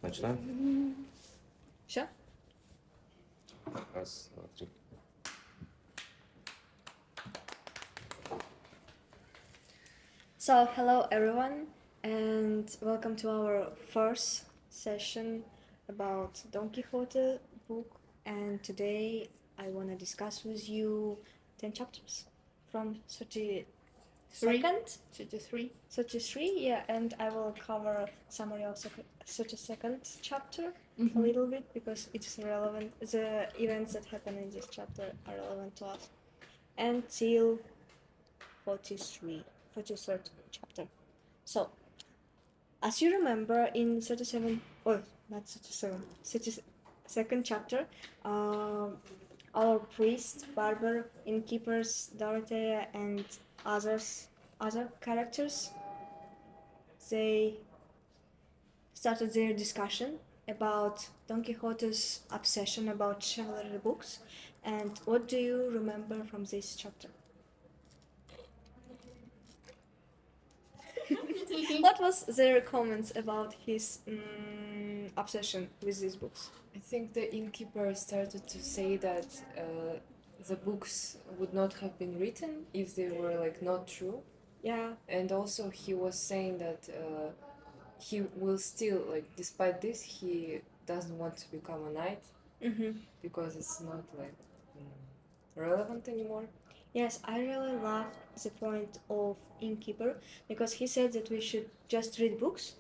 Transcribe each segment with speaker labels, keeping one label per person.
Speaker 1: Начинаем?
Speaker 2: Все?
Speaker 1: Раз, два, три.
Speaker 2: So, hello everyone, and welcome to our first session about Don Quixote book. And today I want to discuss with you 10 chapters from 32nd, 33, yeah, and I will cover summary of 32nd chapter a little bit because it's relevant. The events that happen in this chapter are relevant to us until 43rd chapter. So, as you remember in 32nd chapter, our priest, barber, innkeepers, Dorothea, and other characters, they started their discussion about Don Quixote's obsession about chivalry books. And what do you remember from this chapter? What was their comments about his obsession with these books?
Speaker 3: I think the innkeeper started to say that the books would not have been written if they were not true.
Speaker 2: Yeah.
Speaker 3: And also he was saying that he will still, despite this, he doesn't want to become a knight because it's not relevant anymore.
Speaker 2: Yes, I really loved the point of innkeeper because he said that we should just read books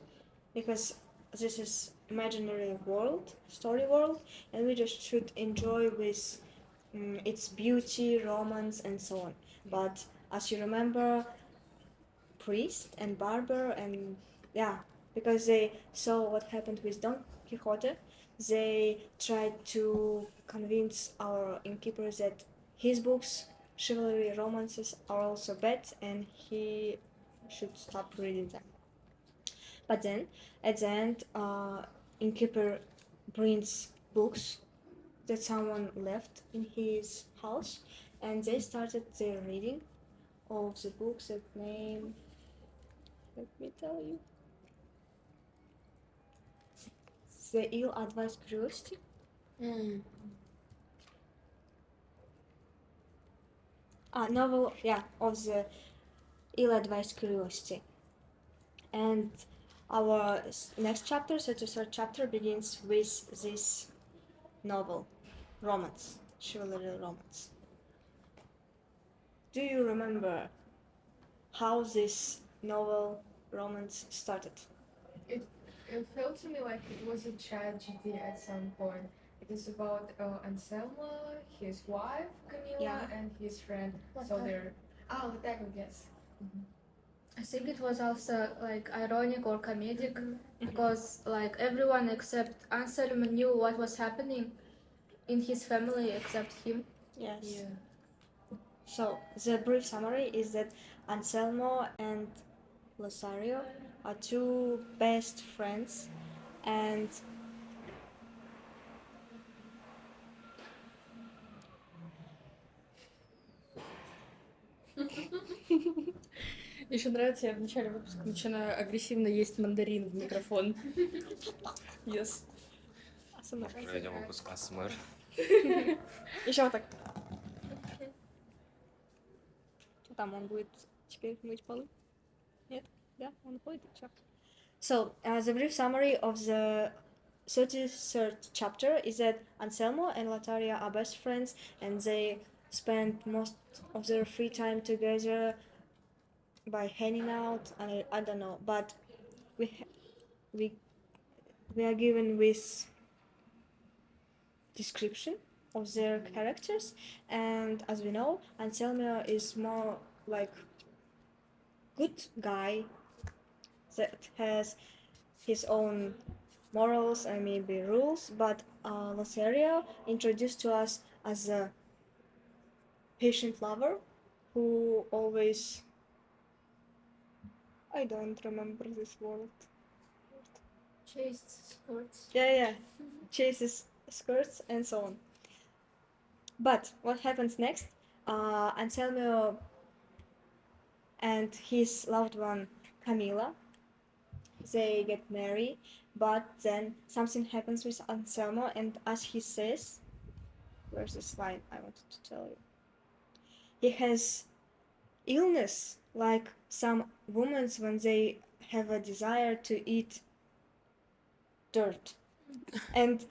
Speaker 2: because this is imaginary world, story world, and we just should enjoy with its beauty, romance, and so on. But as you remember, priest and barber and because they saw what happened with Don Quixote, they tried to convince our innkeepers that his books, chivalry romances, are also bad and he should stop reading them. But then, at the end, innkeeper brings books that someone left in his house, and they started their reading of the books that name. Let me tell you. The Ill-Advised Curiosity. Novel, of the Ill-Advised Curiosity. And our next chapter, 33rd chapter, begins with this novel, romance, chivalry romance. Do you remember how this novel romance started?
Speaker 4: It felt to me like it was a tragedy at some point. It is about Anselmo, his wife Camilla, and his friend. Taco, yes.
Speaker 5: I think it was also ironic or comedic because everyone except Anselmo knew what was happening in his family except him.
Speaker 2: Yes.
Speaker 3: Yeah.
Speaker 2: So the brief summary is that Anselmo and Lothario are two best friends, and
Speaker 6: Еще нравится, я в начале выпуска начинаю агрессивно есть мандарин в микрофон. Yes.
Speaker 1: Проведем выпуск АСМР.
Speaker 2: Еще вот так. Что там, он будет теперь мыть полы? Нет? Да, он ходит, все. So, the brief summary of the 33rd chapter is that Anselmo and Lothario are best friends and they spend most of their free time together by hanging out, and I don't know, but we are given with description of their characters, and as we know, Anselmo is more like good guy that has his own morals and maybe rules, but Lothario introduced to us as a patient lover who always, I don't remember this word.
Speaker 5: Chased skirts.
Speaker 2: Chases skirts and so on. But what happens next? Anselmo and his loved one Camilla they get married, but then something happens with Anselmo, and as he says, where's this line I wanted to tell you? He has illness, like some women when they have a desire to eat dirt. And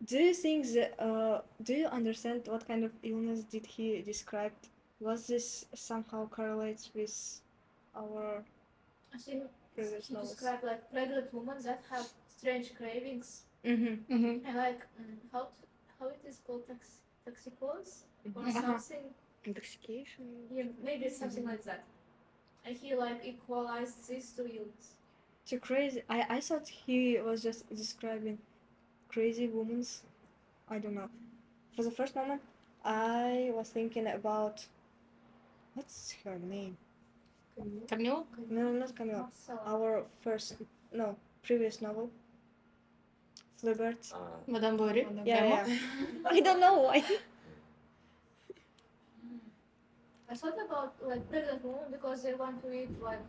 Speaker 2: do you think that, do you understand what kind of illness did he describe? Was this somehow correlates with our
Speaker 5: I think
Speaker 2: previous
Speaker 5: he
Speaker 2: novels?
Speaker 5: described like pregnant women that have strange cravings.
Speaker 2: Mm-hmm.
Speaker 5: And like how it is called toxicose or
Speaker 2: Uh-huh.
Speaker 5: something.
Speaker 6: Intoxication.
Speaker 5: Yeah, maybe it's something like that. And he like equalized these two illnesses.
Speaker 2: Too crazy. I thought he was just describing crazy women's. I don't know. For the first moment, I was thinking about what's her name?
Speaker 6: Camila?
Speaker 2: No, not Camilla.
Speaker 5: Marcella.
Speaker 2: Our previous novel. Flibert.
Speaker 6: Madame Bovary?
Speaker 2: Yeah. I don't know why.
Speaker 5: I thought about like pregnant women because they want to eat like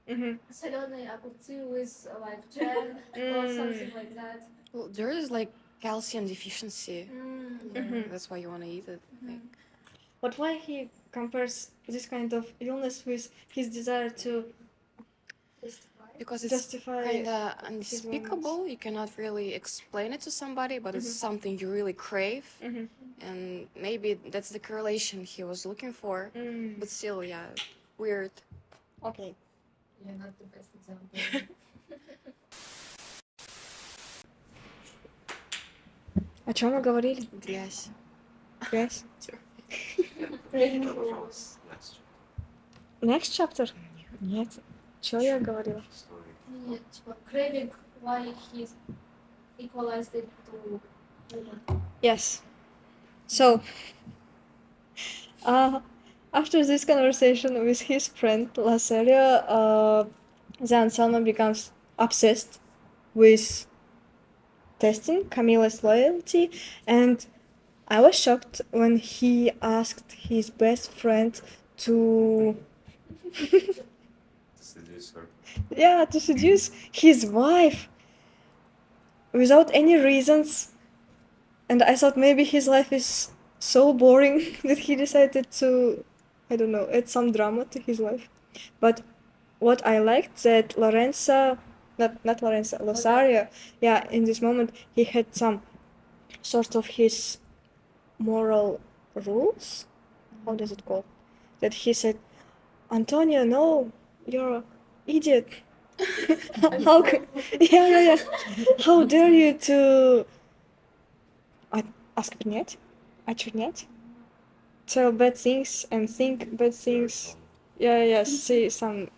Speaker 2: Mm-hmm.
Speaker 5: salone apple with like jam or something like that.
Speaker 7: Well, there is like calcium deficiency.
Speaker 2: Mhm.
Speaker 7: That's why you want to eat it. Like,
Speaker 2: But why he compares this kind of illness with his desire to
Speaker 7: because it's
Speaker 2: justify
Speaker 7: kind of
Speaker 2: moments.
Speaker 7: unspeakable. You cannot really explain it to somebody, but it's something you really crave.
Speaker 2: Mhm.
Speaker 7: And maybe that's the correlation he was looking for. But still, yeah, weird.
Speaker 2: Okay.
Speaker 3: Yeah, not the best example.
Speaker 2: О чем мы говорили?
Speaker 7: Грязь.
Speaker 2: Грязь.
Speaker 1: Next.
Speaker 2: Next chapter? Нет. Чё я говорила?
Speaker 5: Нет, типа craving, why he equalized it to women.
Speaker 2: Yes. So, after this conversation with his friend Laceria, the Anselmo becomes obsessed with testing Camilla's loyalty, and I was shocked when he asked his best friend to
Speaker 1: Seduce her.
Speaker 2: to seduce his wife without any reasons. And I thought maybe his life is so boring that he decided to, I don't know, add some drama to his life. But what I liked that Losario, in this moment he had some sort of his moral rules. How does it call? That he said, Antonio, no, you're an idiot. How dare you to осквернять, очернять, tell bad things and think bad things. Say some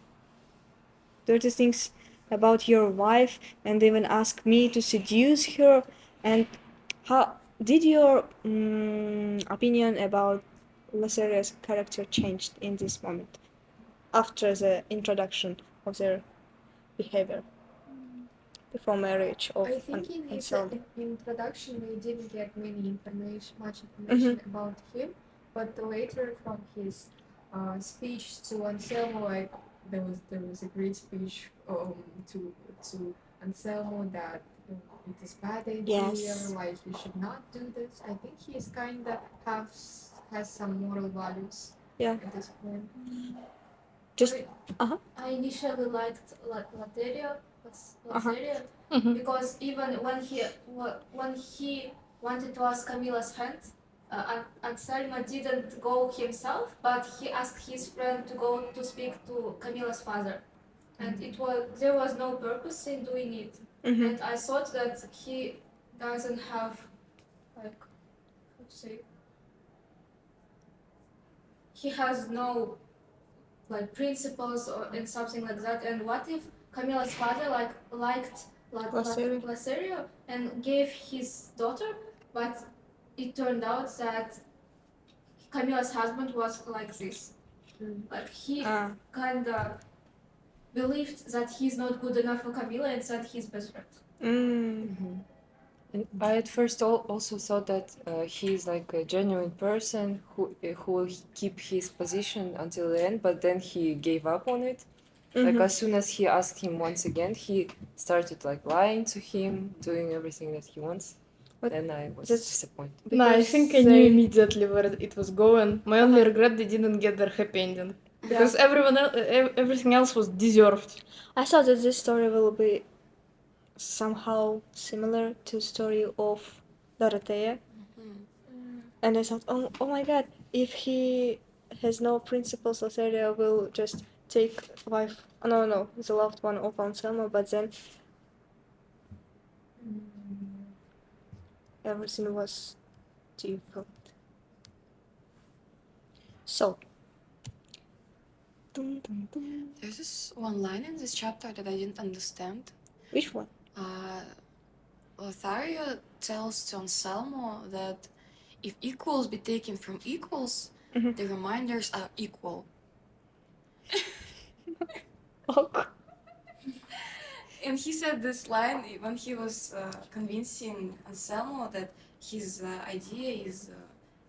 Speaker 2: dirty things about your wife and even ask me to seduce her. And how did your opinion about Laceria's character changed in this moment after the introduction of their behavior before marriage of
Speaker 4: I think in his
Speaker 2: Anselmo?
Speaker 4: introduction we didn't get much information about him, but later from his speech to Anselmo, like there was a great speech to Anselmo that it is bad idea,
Speaker 2: Yes.
Speaker 4: like you should not do this. I think he is kinda has some moral values
Speaker 2: Yeah.
Speaker 4: at this point.
Speaker 2: Just
Speaker 5: I initially liked Laceria
Speaker 6: Mhm.
Speaker 5: because even when he wanted to ask Camilla's hand, Anselmo didn't go himself, but he asked his friend to go to speak to Camilla's father, and there was no purpose in doing it. And I thought that he doesn't have like how to say. He has no like principles and something like that. And what if Camilla's father liked Lacerio and gave his daughter, but it turned out that Camilla's husband was like this. Like he kinda believed that he's not good enough for Camilla and sent his best friend.
Speaker 3: And I at first also thought that he's like a genuine person who will keep his position until the end, but then he gave up on it. Like as soon as he asked him once again, he started like lying to him, doing everything that he wants.
Speaker 2: But
Speaker 3: then I was
Speaker 2: that's-
Speaker 3: disappointed.
Speaker 6: No, I think I knew immediately where it was going. My only regret they didn't get their happy ending because everything else was deserved.
Speaker 2: I thought that this story will be somehow similar to the story of Dorothea. And I thought, oh my god, if he has no principles, Lothario will just take wife, no, the loved one of Anselmo, but then everything was different. So,
Speaker 7: There's this one line in this chapter that I didn't understand.
Speaker 2: which one?
Speaker 7: Lothario tells to Anselmo that if equals be taken from equals, the reminders are equal. And he said this line when he was convincing Anselmo that his idea is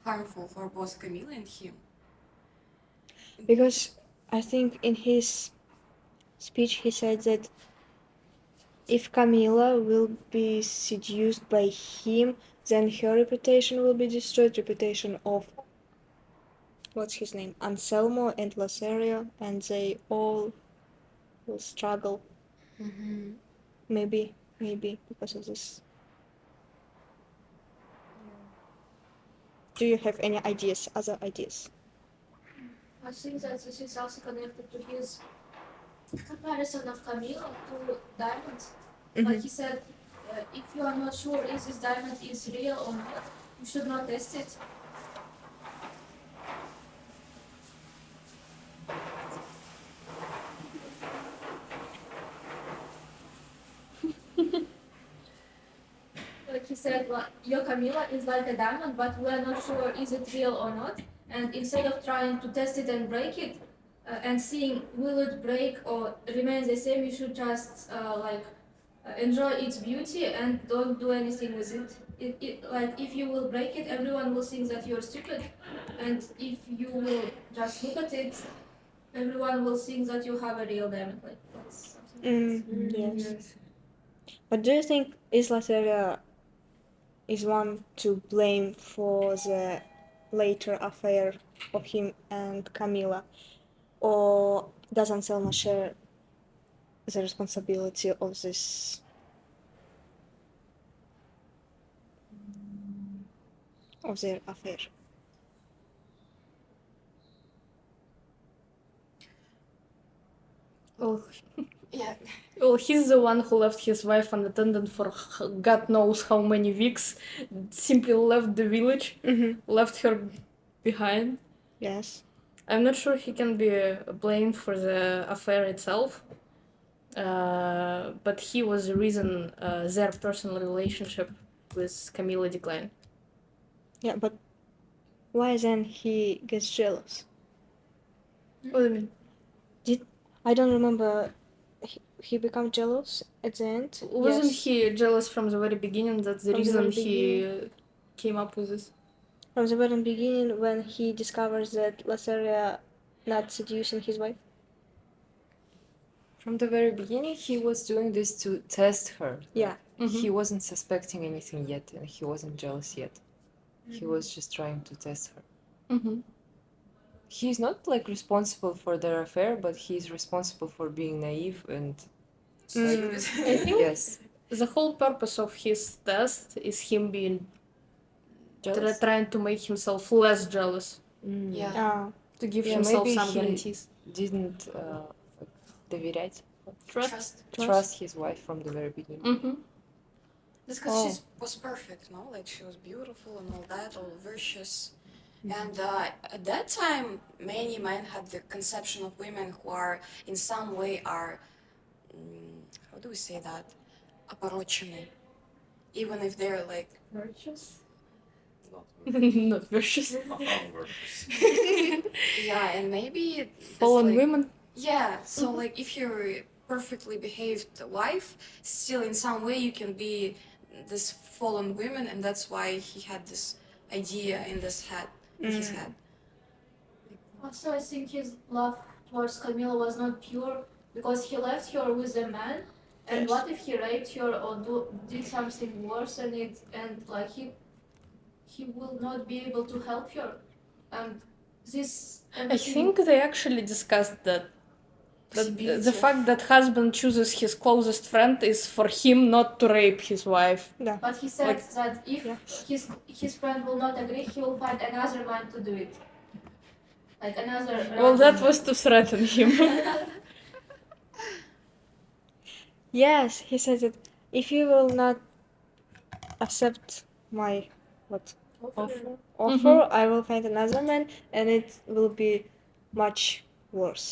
Speaker 7: harmful for both Camilla and him.
Speaker 2: Because I think in his speech he said that if Camilla will be seduced by him, then her reputation will be destroyed, reputation of what's his name? Anselmo and Lothario, and they all will struggle. Maybe because of this. Do you have any ideas, other ideas?
Speaker 5: I think that this is also connected to his comparison of Camilla to diamonds. Like he said, if you are not sure if this diamond is real or not, you should not test it. Like he said, your Camilla is like a diamond, but we are not sure is it real or not. And instead of trying to test it and break it, and seeing will it break or remain the same, you should just enjoy its beauty and don't do anything with it. Like if you will break it, everyone will think that you're stupid, and if you will just look at it, everyone will think that you have a real diamond. Like that's something.
Speaker 2: Yes. But do you think Lothario is one to blame for the later affair of him and Camilla, or does Anselmo share the responsibility of this? Of their affair?
Speaker 7: Yeah.
Speaker 6: Well, he's the one who left his wife unattended for God knows how many weeks. Simply left the village, left her behind.
Speaker 2: Yes.
Speaker 6: I'm not sure he can be blamed for the affair itself, but he was the reason their personal relationship with Camilla declined.
Speaker 2: Yeah, but why then he gets jealous?
Speaker 6: What do you mean?
Speaker 2: I don't remember. He became jealous at the end.
Speaker 6: Wasn't
Speaker 2: Yes.
Speaker 6: he jealous from the very beginning? That's the
Speaker 2: From the
Speaker 6: reason
Speaker 2: very
Speaker 6: he came up with this.
Speaker 2: From the very beginning, when he discovers that Lothario not seducing his wife.
Speaker 3: From the very beginning, he was doing this to test her.
Speaker 2: Yeah.
Speaker 3: He wasn't suspecting anything yet, and he wasn't jealous yet. He was just trying to test her. He's not like responsible for their affair, but he's responsible for being naive and
Speaker 6: I think
Speaker 3: yes,
Speaker 6: the whole purpose of his test is him being trying to make himself less jealous.
Speaker 7: Yeah.
Speaker 6: To give himself
Speaker 3: maybe
Speaker 6: some
Speaker 3: he
Speaker 6: guarantees.
Speaker 3: didn't доверять,
Speaker 7: Trust
Speaker 3: his wife from the very beginning.
Speaker 7: That's because she was perfect, no? Like she was beautiful and all that, all virtuous. And at that time, many men had the conception of women who are in some way are, how do we say that? Опорочены. Even if they're like
Speaker 5: Virtuous.
Speaker 6: Not virtuous.
Speaker 7: yeah, and maybe it's
Speaker 6: Fallen
Speaker 7: like,
Speaker 6: women.
Speaker 7: yeah, so like if you're a perfectly behaved wife, still in some way you can be this fallen woman, and that's why he had this idea in his head.
Speaker 5: Also, I think his love towards Camilla was not pure. because he left her with a man. And
Speaker 2: Yes.
Speaker 5: what if he raped her or did something worse than it, and like he will not be able to help her, and this.
Speaker 6: I think they actually discussed that. The fact that husband chooses his closest friend is for him not to rape his wife.
Speaker 2: Yeah.
Speaker 5: But he said
Speaker 6: Like-
Speaker 5: that if his friend will not agree, he will find another man to do it. Like another.
Speaker 6: Well, that
Speaker 5: random
Speaker 6: was to threaten him.
Speaker 2: Yes, he said that if you will not accept my offer, I will find another man, and it will be much worse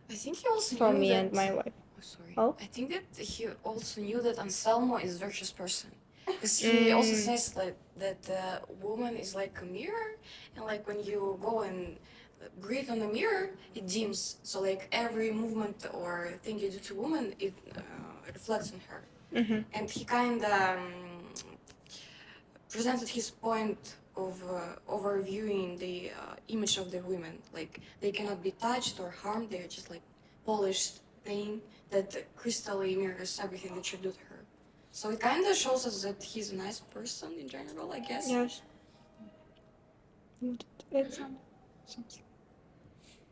Speaker 7: I think he also
Speaker 2: for
Speaker 7: knew
Speaker 2: me
Speaker 7: that,
Speaker 2: and my wife.
Speaker 7: Oh, sorry.
Speaker 2: Oh?
Speaker 7: I think that he also knew that Anselmo is a virtuous person. Because he also says like that the woman is like a mirror, and like when you go and breathe on the mirror, it dims. So like every movement or thing you do to a woman, it reflects on her. And he kind of presented his point of overviewing the image of the women. Like they cannot be touched or harmed. They're just like polished thing that crystally mirrors everything that you do to her. So it kind of shows us that he's a nice person in general, I guess.
Speaker 2: Yes. It's something.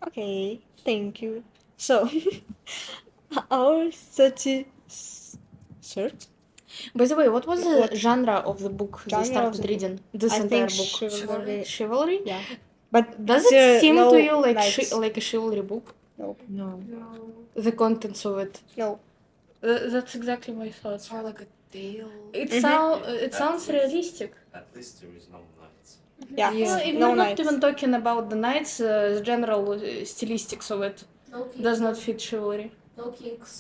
Speaker 2: Okay, thank you. So, our 33rd.
Speaker 6: By the way, what was the
Speaker 2: What?
Speaker 6: genre of the book they
Speaker 2: Genre of
Speaker 6: started
Speaker 2: the book?
Speaker 6: reading? This
Speaker 2: I
Speaker 6: entire
Speaker 2: think
Speaker 6: book.
Speaker 2: chivalry.
Speaker 6: Chivalry?
Speaker 2: Yeah. But
Speaker 6: Does
Speaker 2: there
Speaker 6: it seem
Speaker 2: no
Speaker 6: to you like
Speaker 2: knights.
Speaker 6: like a chivalry book?
Speaker 2: Nope.
Speaker 3: No.
Speaker 6: The contents of it.
Speaker 2: No.
Speaker 6: That's exactly my
Speaker 7: It's
Speaker 6: thoughts.
Speaker 7: more like a tale.
Speaker 6: It sounds realistic.
Speaker 1: At least there is no knights.
Speaker 2: Yeah.
Speaker 6: Well, if
Speaker 2: No
Speaker 6: we're not
Speaker 2: knights.
Speaker 6: even talking about the knights, the general stylistics of it
Speaker 5: No kings.
Speaker 6: does not fit chivalry.
Speaker 5: No kings.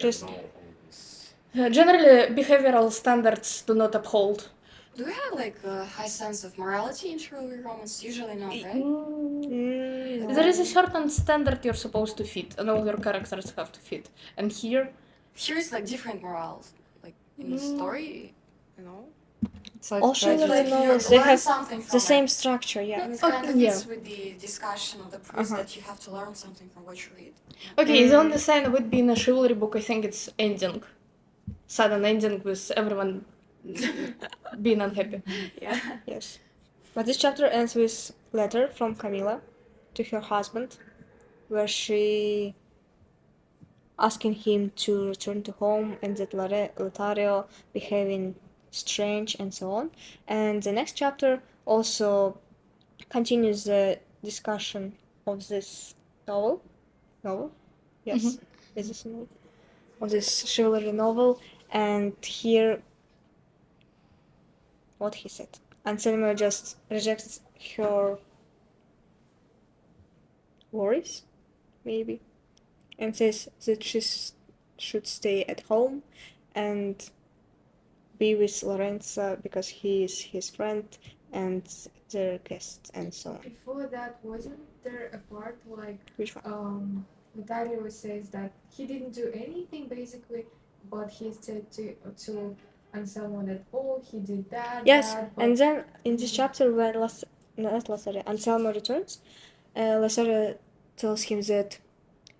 Speaker 2: Just
Speaker 1: No, all this.
Speaker 6: Generally, behavioral standards do not uphold.
Speaker 7: Do we have like a high sense of morality in chivalry romance? Usually not, right?
Speaker 6: There is a certain standard you're supposed to fit, and all your characters have to fit. And here,
Speaker 7: Here is like different morals, like in the story, you know.
Speaker 3: It's like
Speaker 2: all chivalry
Speaker 7: Like you
Speaker 2: novels, they
Speaker 7: learn
Speaker 2: have
Speaker 7: something from
Speaker 2: the
Speaker 7: it.
Speaker 2: same structure. Yeah.
Speaker 7: And it kind of
Speaker 6: yeah.
Speaker 7: fits with the discussion of the prose that you have to learn something from what you read.
Speaker 6: okay, the only sign of it being a chivalry book, I think it's ending. Sudden ending with everyone being unhappy.
Speaker 7: Yeah.
Speaker 2: Yes. But this chapter ends with letter from Camila to her husband, where she asking him to return to home and that Lothario behaving strange and so on. And the next chapter also continues the discussion of this novel. Yes, is this a novel? Of this chivalry novel, and here what he said. Anselmo just rejects her worries, maybe, and says that she should stay at home and be with Lorenzo because he is his friend and their guest and so on.
Speaker 4: Before that, wasn't there a part like
Speaker 2: Which one?
Speaker 4: Lothario says that he didn't do anything basically, but he said to Anselmo that he did that.
Speaker 2: Yes,
Speaker 4: that, but
Speaker 2: and then in this chapter when Anselmo returns, Lothario tells him that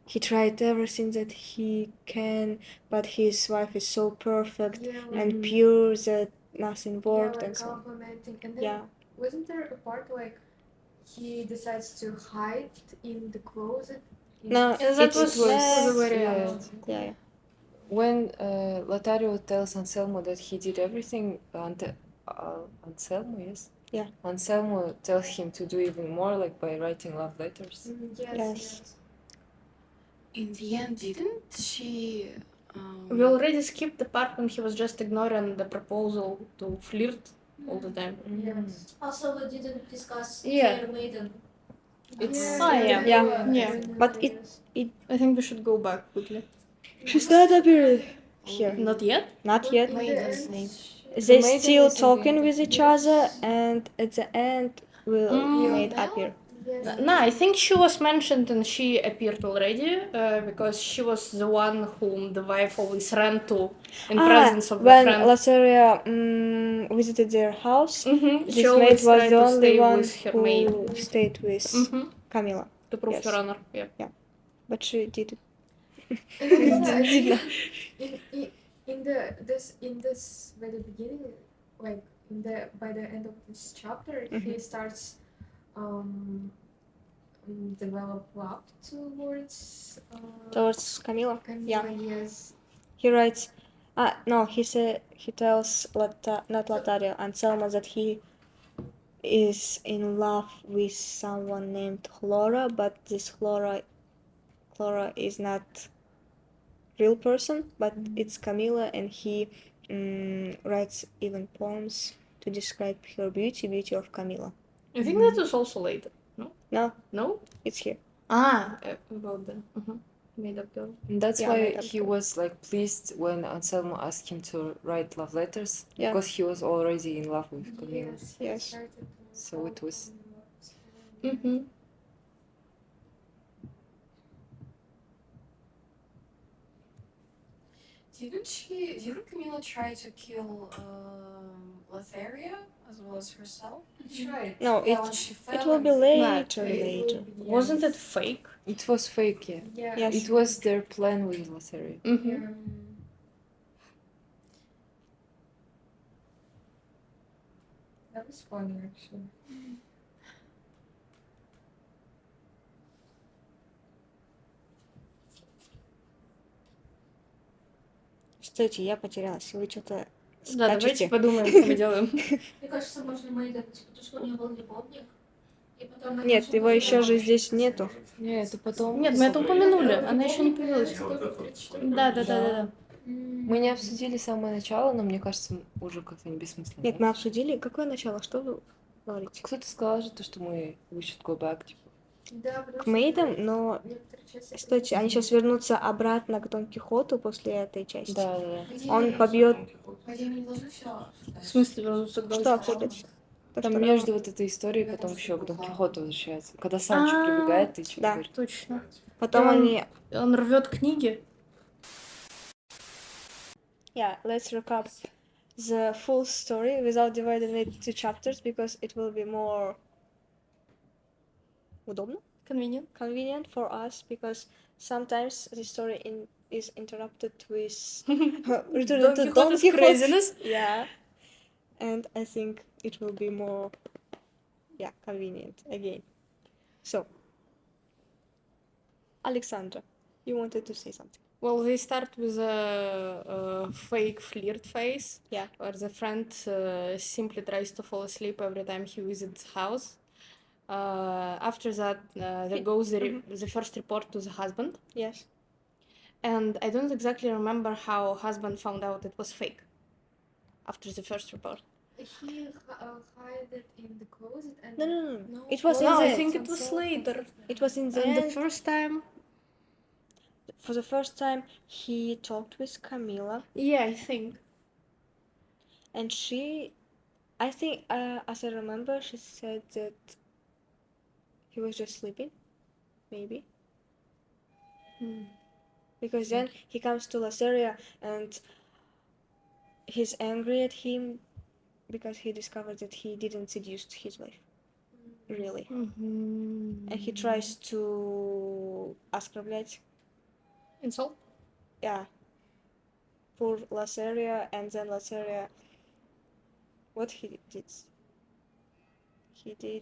Speaker 2: he tried everything that he can, but his wife is so perfect and pure that nothing worked
Speaker 4: like
Speaker 2: and so on.
Speaker 4: complimenting. And then
Speaker 2: Yeah.
Speaker 4: wasn't there a part like he decides to hide in the closet?
Speaker 2: No,
Speaker 6: That
Speaker 2: it
Speaker 6: was the very
Speaker 3: yeah.
Speaker 6: end.
Speaker 2: Yeah.
Speaker 3: When Lothario tells Anselmo that he did everything, Anselmo, yes?
Speaker 2: Yeah.
Speaker 3: Anselmo tells him to do even more, like by writing love letters.
Speaker 2: Yes.
Speaker 7: In the end, didn't she?
Speaker 6: We already skipped the part when he was just ignoring the proposal to flirt all the time.
Speaker 4: Yes.
Speaker 5: Also, we didn't discuss
Speaker 6: Yeah.
Speaker 5: Fair Maiden.
Speaker 3: It's
Speaker 2: Yeah. But
Speaker 6: I think we should go back quickly.
Speaker 2: She's not appearing here.
Speaker 6: Not yet?
Speaker 2: Not yet.
Speaker 7: Maiden's name.
Speaker 2: They
Speaker 3: maiden
Speaker 2: still
Speaker 3: is in the
Speaker 2: talking
Speaker 3: end.
Speaker 2: with each other, and at the end will made appear.
Speaker 6: No, I think she was mentioned and she appeared already because she was the one whom the wife always ran to in presence of the
Speaker 2: when
Speaker 6: friend.
Speaker 2: Lothario visited their house,
Speaker 6: She
Speaker 2: this
Speaker 6: always
Speaker 2: maid was
Speaker 6: tried
Speaker 2: the
Speaker 6: to
Speaker 2: only
Speaker 6: stay
Speaker 2: one
Speaker 6: with her
Speaker 2: who
Speaker 6: maid.
Speaker 2: stayed with Camilla.
Speaker 6: To prove
Speaker 2: Yes.
Speaker 6: her honor. Yeah.
Speaker 2: but she did it.
Speaker 4: And also, I
Speaker 2: Did not.
Speaker 4: in this by the beginning, like by the end of this chapter, he starts develop love
Speaker 2: Towards Camila. Yeah.
Speaker 4: Camila. Yes.
Speaker 2: He writes, no, he tells not Lothario, Anselmo that he is in love with someone named Chlora, but this Chlora is not real person, but it's Camila, and he writes even poems to describe her beauty of Camila.
Speaker 6: I think that was also later.
Speaker 2: No,
Speaker 6: No?
Speaker 2: it's here.
Speaker 6: About the made-up girl.
Speaker 3: And that's
Speaker 2: Yeah,
Speaker 3: why
Speaker 2: made-up
Speaker 3: he
Speaker 2: girl.
Speaker 3: was like pleased when Anselmo asked him to write love letters,
Speaker 2: Yeah.
Speaker 3: because he was already in love with Camila.
Speaker 4: Yes. He
Speaker 2: Yes.
Speaker 4: started to
Speaker 3: So
Speaker 4: fall
Speaker 3: it was-
Speaker 4: in love with Camila. Didn't Camila try to kill Lothario as well as herself?
Speaker 3: Tried.
Speaker 2: No,
Speaker 7: Yeah, when she
Speaker 2: it
Speaker 7: fell
Speaker 2: will
Speaker 7: and
Speaker 2: be
Speaker 7: she-
Speaker 2: later.
Speaker 6: Wasn't it fake?
Speaker 3: It was fake, yeah.
Speaker 4: Yeah.
Speaker 2: Yes.
Speaker 3: It was their plan with Lothario.
Speaker 4: Yeah. That was funny, actually.
Speaker 2: Кстати, я потерялась. Вы что-то
Speaker 6: Да, давайте
Speaker 2: скачете.
Speaker 6: подумаем, что мы делаем.
Speaker 5: Мне кажется, можно мы это, типа, то, что у него был любовник, и потом... мы
Speaker 2: Нет,
Speaker 5: начнем
Speaker 2: его еще
Speaker 5: разговор.
Speaker 2: же здесь нету.
Speaker 3: Не, это потом.
Speaker 6: Нет, мы это упомянули, она еще не появилась.
Speaker 4: Да.
Speaker 6: Да.
Speaker 3: Мы не обсудили самое начало, но мне кажется, уже как-то не бессмысленно.
Speaker 2: Нет, мы обсудили. Какое начало? Что вы говорите?
Speaker 3: Кто-то сказал же то, что мы we should go back, типа.
Speaker 4: Да, потому
Speaker 2: К
Speaker 4: что
Speaker 2: мейтам, но...
Speaker 4: некоторые части-
Speaker 2: Стойте, они сейчас вернутся обратно к Дон Кихоту после этой части.
Speaker 3: Да.
Speaker 2: Он побьет...
Speaker 7: По идее, мы не должны все обсуждать.
Speaker 6: В смысле вернуться к Дон
Speaker 2: Что
Speaker 6: Кихоту?
Speaker 2: обсудить? То,
Speaker 3: Там
Speaker 2: что
Speaker 3: между вот этой историей потом еще к Дон Кихоту возвращается. Когда Санчо прибегает и что-то
Speaker 2: Да.
Speaker 3: говорит.
Speaker 6: Точно.
Speaker 2: Потом
Speaker 6: И он-
Speaker 2: они...
Speaker 6: Он рвет книги.
Speaker 2: Yeah, let's recap the full story without dividing it into chapters because it will be more... удобно? Convenient for us because sometimes the story is interrupted with return
Speaker 6: Don
Speaker 2: to
Speaker 6: Quixote's
Speaker 2: Don Quixote.
Speaker 6: craziness.
Speaker 2: Yeah, and I think it will be more, convenient again. So, Alexandra, you wanted to say something.
Speaker 6: Well, they start with a fake flirt phase.
Speaker 2: Yeah.
Speaker 6: Where the friend simply tries to fall asleep every time he visits the house. After that, there goes the first report to the husband.
Speaker 2: Yes.
Speaker 6: And I don't exactly remember how husband found out it was fake. After the first report.
Speaker 4: He hid it in the closet and
Speaker 2: No. It was
Speaker 6: No,
Speaker 2: in
Speaker 6: I
Speaker 2: the...
Speaker 6: think it was later.
Speaker 2: It was in the
Speaker 6: And
Speaker 2: end.
Speaker 6: the first time...
Speaker 2: For the first time, he talked with Camila,
Speaker 6: Yeah, I think.
Speaker 2: and she... I think, as I remember, she said that he was just sleeping, maybe. Because then he comes to Laceria and he's angry at him because he discovered that he didn't seduce his wife. Really. And he tries to оскорблять,
Speaker 6: Insult?
Speaker 2: poor Laceria, and then Laceria... What he did?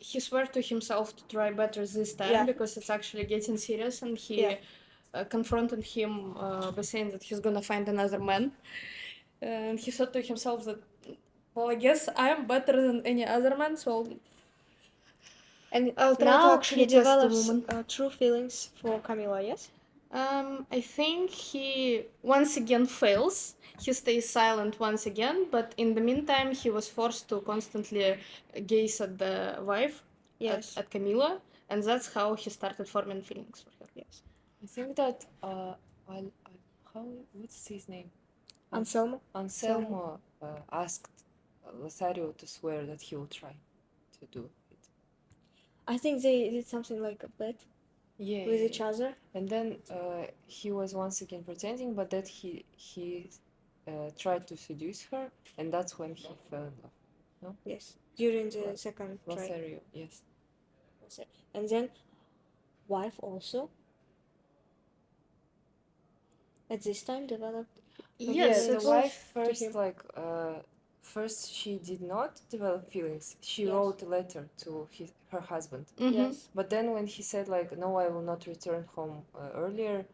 Speaker 6: He swore to himself to try better this time
Speaker 2: Yeah.
Speaker 6: because it's actually getting serious, and he
Speaker 2: Yeah.
Speaker 6: confronted him by saying that he's gonna find another man. And he thought to himself that, well, I guess I'm better than any other man, so
Speaker 2: And
Speaker 6: I'll try to
Speaker 2: now
Speaker 6: actually
Speaker 2: he
Speaker 6: test the
Speaker 2: develops
Speaker 6: woman.
Speaker 2: true feelings for Camila, yes?
Speaker 6: I think he once again fails. He stays silent once again, but in the meantime, he was forced to constantly gaze at the wife,
Speaker 2: Yes.
Speaker 6: at Camila, and that's how he started forming feelings for her.
Speaker 2: Yes.
Speaker 3: I think that what's his name?
Speaker 2: Anselmo?
Speaker 3: Anselmo asked Lothario to swear that he will try to do it.
Speaker 2: I think they did something like a bet
Speaker 3: Yeah.
Speaker 2: with each other.
Speaker 3: And then he was once again pretending, but that he tried to seduce her, and that's when he fell in love.
Speaker 2: Yes. During the second try.
Speaker 3: Lothario, yes.
Speaker 2: And then wife also at this time developed.
Speaker 6: Yes,
Speaker 3: the
Speaker 2: it was
Speaker 3: wife
Speaker 2: to
Speaker 3: first,
Speaker 2: him.
Speaker 3: like, first she did not develop feelings. She
Speaker 2: Yes.
Speaker 3: wrote a letter to her husband.
Speaker 6: Mhm.
Speaker 2: Yes.
Speaker 3: But then when he said, like, no, I will not return home earlier,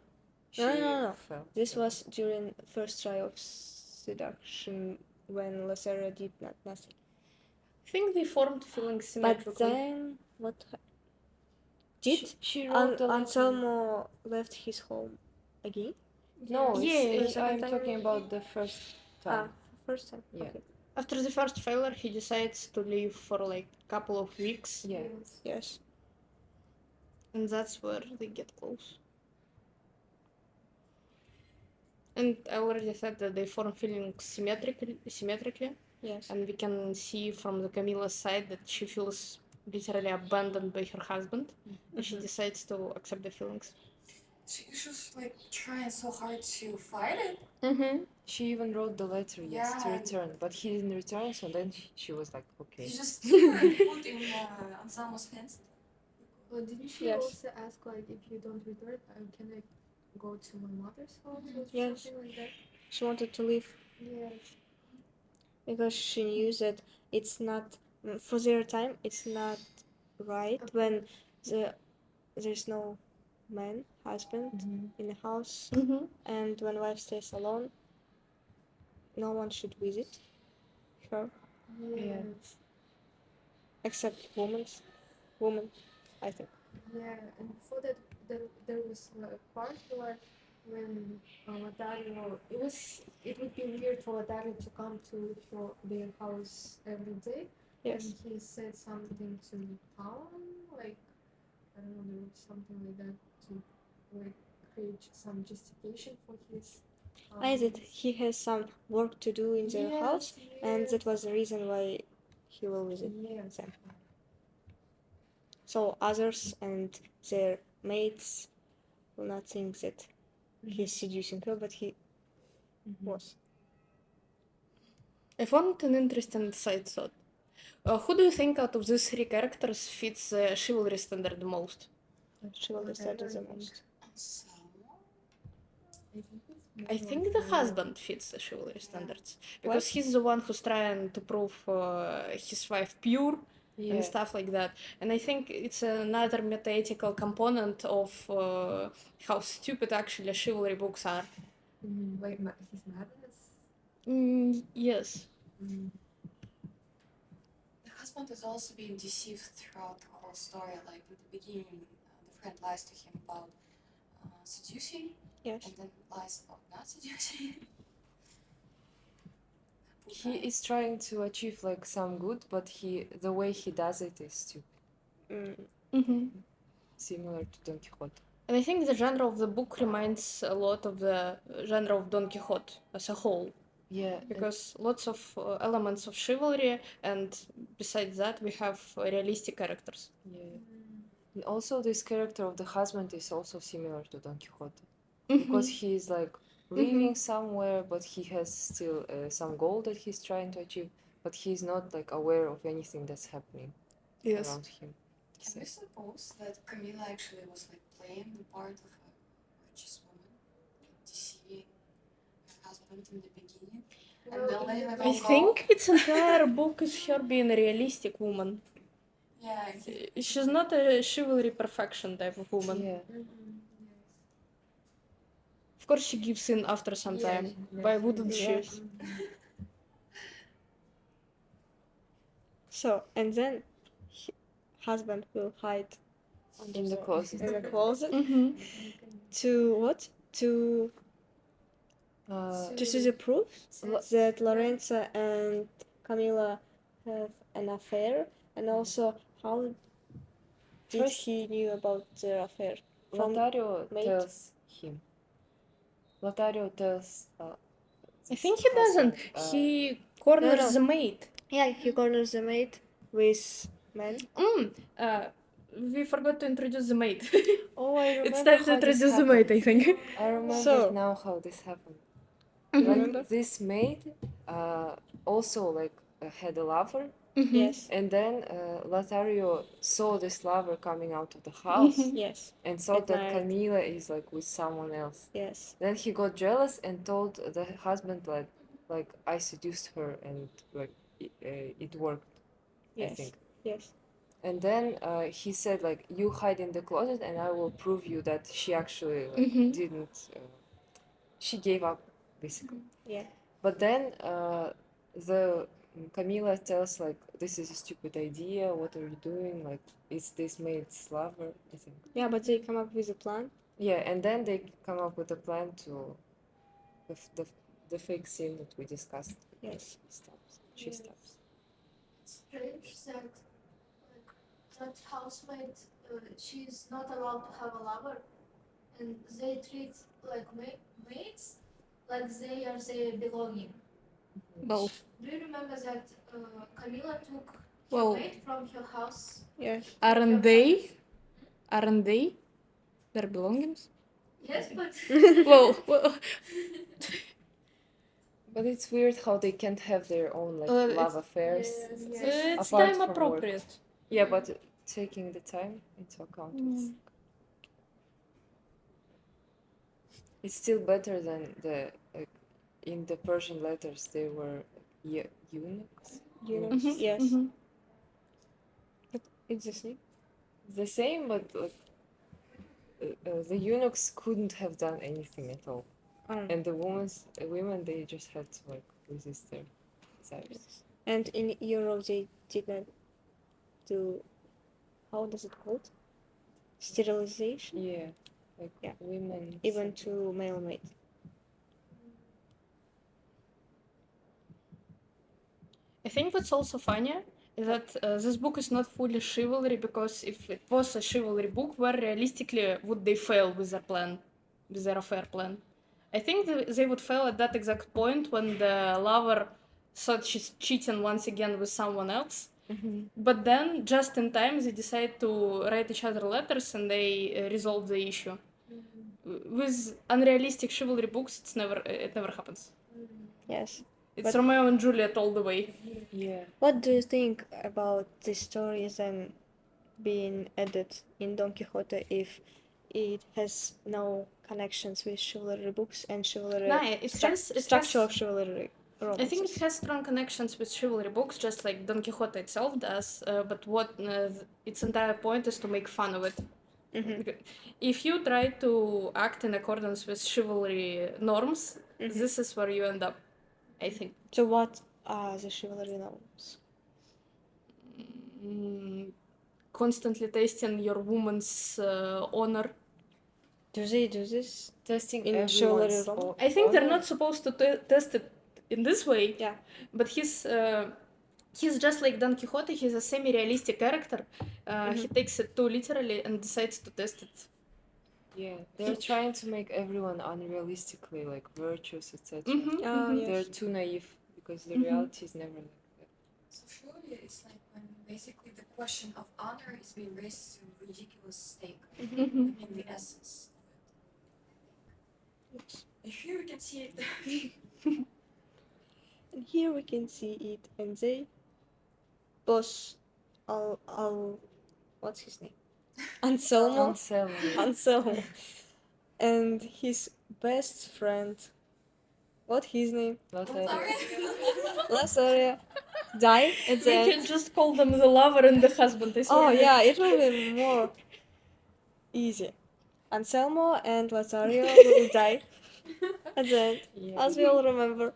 Speaker 3: she
Speaker 2: No.
Speaker 3: felt.
Speaker 2: This was during first try of seduction when Lazara did nothing.
Speaker 6: I think they formed feelings
Speaker 2: But
Speaker 6: symmetrically.
Speaker 2: then what did
Speaker 3: She wrote a letter.
Speaker 2: Anselmo left his home again?
Speaker 3: No,
Speaker 6: Yeah.
Speaker 3: I'm talking about the first time.
Speaker 2: First time.
Speaker 3: Yeah.
Speaker 2: Okay.
Speaker 6: After the first failure, he decides to leave for like a couple of weeks,
Speaker 3: Yeah.
Speaker 2: Yes.
Speaker 6: and that's where they get close. And I already said that they form feelings symmetrically,
Speaker 2: Yes.
Speaker 6: and we can see from the Camilla's side that she feels literally abandoned by her husband, and she decides to accept the feelings.
Speaker 7: She was like trying so hard to fight it.
Speaker 6: Mm-hmm.
Speaker 3: She even wrote the letter, to
Speaker 7: Yeah.
Speaker 3: return, but he didn't return, so then she was like, okay.
Speaker 7: She just put in Anselmo's hands.
Speaker 5: Well, didn't she
Speaker 2: Yes.
Speaker 5: also ask, like, if you don't return, can I go to my mother's house or
Speaker 2: Yes.
Speaker 5: something like that?
Speaker 2: She wanted to leave
Speaker 5: Yes.
Speaker 2: because she knew that it's not for their time. It's not right when there's no man, husband in the house,
Speaker 6: Mm-hmm.
Speaker 2: and when wife stays alone, no one should visit her
Speaker 5: Yes.
Speaker 2: except women, I think.
Speaker 5: Yeah, and for that, there was a part where when Dario, it would be weird for Dario to come to their house every day,
Speaker 2: Yes.
Speaker 5: and he said something to Town, like, I don't know, there was something like that to like create some justification for his.
Speaker 2: That he has some work to do in their house, and that was the reason why he will visit
Speaker 5: Yes.
Speaker 2: them. So others and their mates will not think that he's seducing her, but he was.
Speaker 6: I found an interesting side thought. Who do you think out of these three characters fits the chivalry standard the most?
Speaker 2: Chivalry started the most.
Speaker 7: Anselmo?
Speaker 6: I think the husband fits the chivalry standards because he's the one who's trying to prove his wife pure and stuff like that. And I think it's another meta-ethical component of how stupid actually chivalry books are.
Speaker 5: Like his madness.
Speaker 6: Yes.
Speaker 7: The husband is also being deceived throughout the whole story. Like in the beginning, the friend lies to him about seducing,
Speaker 2: Yes.
Speaker 7: and then lies about not seducing.
Speaker 3: He is trying to achieve like some good, but the way he does it is stupid.
Speaker 6: Mm-hmm.
Speaker 3: Similar to Don Quixote.
Speaker 6: And I think the genre of the book reminds a lot of the genre of Don Quixote as a whole.
Speaker 3: Yeah.
Speaker 6: Because lots of elements of chivalry, and besides that, we have realistic characters.
Speaker 3: Yeah. And also, this character of the husband is also similar to Don Quixote.
Speaker 6: Mm-hmm.
Speaker 3: Because he's like living somewhere, but he has still some goal that he's trying to achieve, but he's not like aware of anything that's happening around him.
Speaker 7: Can we suppose that Camilla actually was like playing the part of a virtuous woman, like deceiving her husband in the beginning? And then letting it all
Speaker 6: I think its entire book is her being a realistic woman.
Speaker 7: Yeah.
Speaker 6: She's not a chivalry perfection type of woman.
Speaker 3: Yeah.
Speaker 6: Of course, she gives in after some time. Why wouldn't she?
Speaker 2: So, and then husband will hide
Speaker 3: In the closet.
Speaker 2: in the closet
Speaker 6: Mm-hmm.
Speaker 2: to what? To see the proof that Lorenza and Camilla have an affair, and also how did he knew about their affair?
Speaker 3: Lothario tells him. Lothario tells.
Speaker 6: I think he doesn't. He corners the maid.
Speaker 2: Yeah, he corners the maid with men.
Speaker 6: We forgot to introduce the maid.
Speaker 3: Oh, I remember.
Speaker 6: It's time to introduce the maid, I think.
Speaker 3: I remember now how this happened.
Speaker 2: Remember?
Speaker 3: Like this maid also like had a lover,
Speaker 2: Yes.
Speaker 3: And then Lothario saw this lover coming out of the house
Speaker 2: Yes.
Speaker 3: and thought that
Speaker 2: Admired.
Speaker 3: Camilla is like with someone else.
Speaker 2: Yes.
Speaker 3: Then he got jealous and told the husband like I seduced her and like it worked.
Speaker 2: Yes.
Speaker 3: I think.
Speaker 2: Yes.
Speaker 3: And then he said like you hide in the closet and I will prove you that she actually didn't. She gave up basically.
Speaker 2: Yeah.
Speaker 3: But then the Camila tells like this is a stupid idea. What are you doing? Like is this maid's lover? I think.
Speaker 2: Yeah, but they come up with a plan.
Speaker 3: Yeah, and then they come up with a plan to the fake scene that we discussed.
Speaker 2: Yes.
Speaker 3: Stops. She
Speaker 5: Yes.
Speaker 3: stops.
Speaker 5: Strange that like that housemaid she's not allowed to have a lover, and they treat like maids like they are their belonging.
Speaker 6: Well,
Speaker 5: Do you remember that Camilla took her
Speaker 6: Well-
Speaker 5: maid from her house?
Speaker 2: Yes.
Speaker 6: aren't they? Aren't they their belongings?
Speaker 5: Yes, but
Speaker 6: well,
Speaker 3: But it's weird how they can't have their own like
Speaker 6: It's-
Speaker 3: love affairs.
Speaker 5: yes.
Speaker 6: it's
Speaker 3: Apart
Speaker 6: time
Speaker 3: from
Speaker 6: appropriate.
Speaker 3: Yeah, but taking the time into account, it's still better than the like in the Persian letters they were eunuchs.
Speaker 2: Eunuchs.
Speaker 6: Mhm,
Speaker 2: Yes.
Speaker 6: mhm.
Speaker 2: It's the same.
Speaker 3: The same, but like the eunuchs couldn't have done anything at all, and the women they just had to like resist their desires.
Speaker 2: And in Europe they didn't do, how does it called? Sterilization?
Speaker 3: Yeah, like
Speaker 2: Yeah.
Speaker 3: women.
Speaker 2: Even to male mate.
Speaker 6: I think what's also funny is that this book is not fully chivalry, because if it was a chivalry book, where realistically would they fail with their plan, with their affair plan? I think they would fail at that exact point when the lover thought she's cheating once again with someone else. But then, just in time, they decide to write each other letters and they resolve the issue. With unrealistic chivalry books, it never happens.
Speaker 2: Yes.
Speaker 6: It's
Speaker 2: But-
Speaker 6: Romeo and Juliet all the way.
Speaker 3: Yeah.
Speaker 2: What do you think about this story then being added in Don Quixote if it has no connections with chivalry books and chivalry
Speaker 6: Nah, it
Speaker 2: structure
Speaker 6: has-
Speaker 2: of chivalry romances?
Speaker 6: I think it has strong connections with chivalry books, just like Don Quixote itself does. But what its entire point is to make fun of it.
Speaker 2: Mhm.
Speaker 6: If you try to act in accordance with chivalry norms, this is where you end up, I think.
Speaker 2: So what are the chivalry norms?
Speaker 6: Constantly testing your woman's honor.
Speaker 2: Do they do this?
Speaker 3: Testing
Speaker 2: In
Speaker 3: everyone's
Speaker 2: chivalry romance?
Speaker 6: I think they're
Speaker 3: honor.
Speaker 6: not supposed to test it in this way.
Speaker 2: Yeah.
Speaker 6: But he's just like Don Quixote. He's a semi-realistic character. He takes it too literally and decides to test it.
Speaker 3: Yeah, they're trying to make everyone unrealistically like virtuous, etc.
Speaker 2: Ah, yes.
Speaker 3: They're too naive because the reality is never like that.
Speaker 7: So surely it's like when basically the question of honor is being raised to ridiculous stake. I mean the essence of it. And here we can see it.
Speaker 2: And here we can see it, and they boss Al what's his name? Anselmo. Anselmo. And his best friend, what his name? Lazaria. Die at the
Speaker 6: We
Speaker 2: end.
Speaker 6: can just call them the lover and the husband. I
Speaker 2: Oh
Speaker 6: swear.
Speaker 2: yeah, it will be more easy. Anselmo and Lazario will die at the end,
Speaker 3: Yeah.
Speaker 2: as we all remember.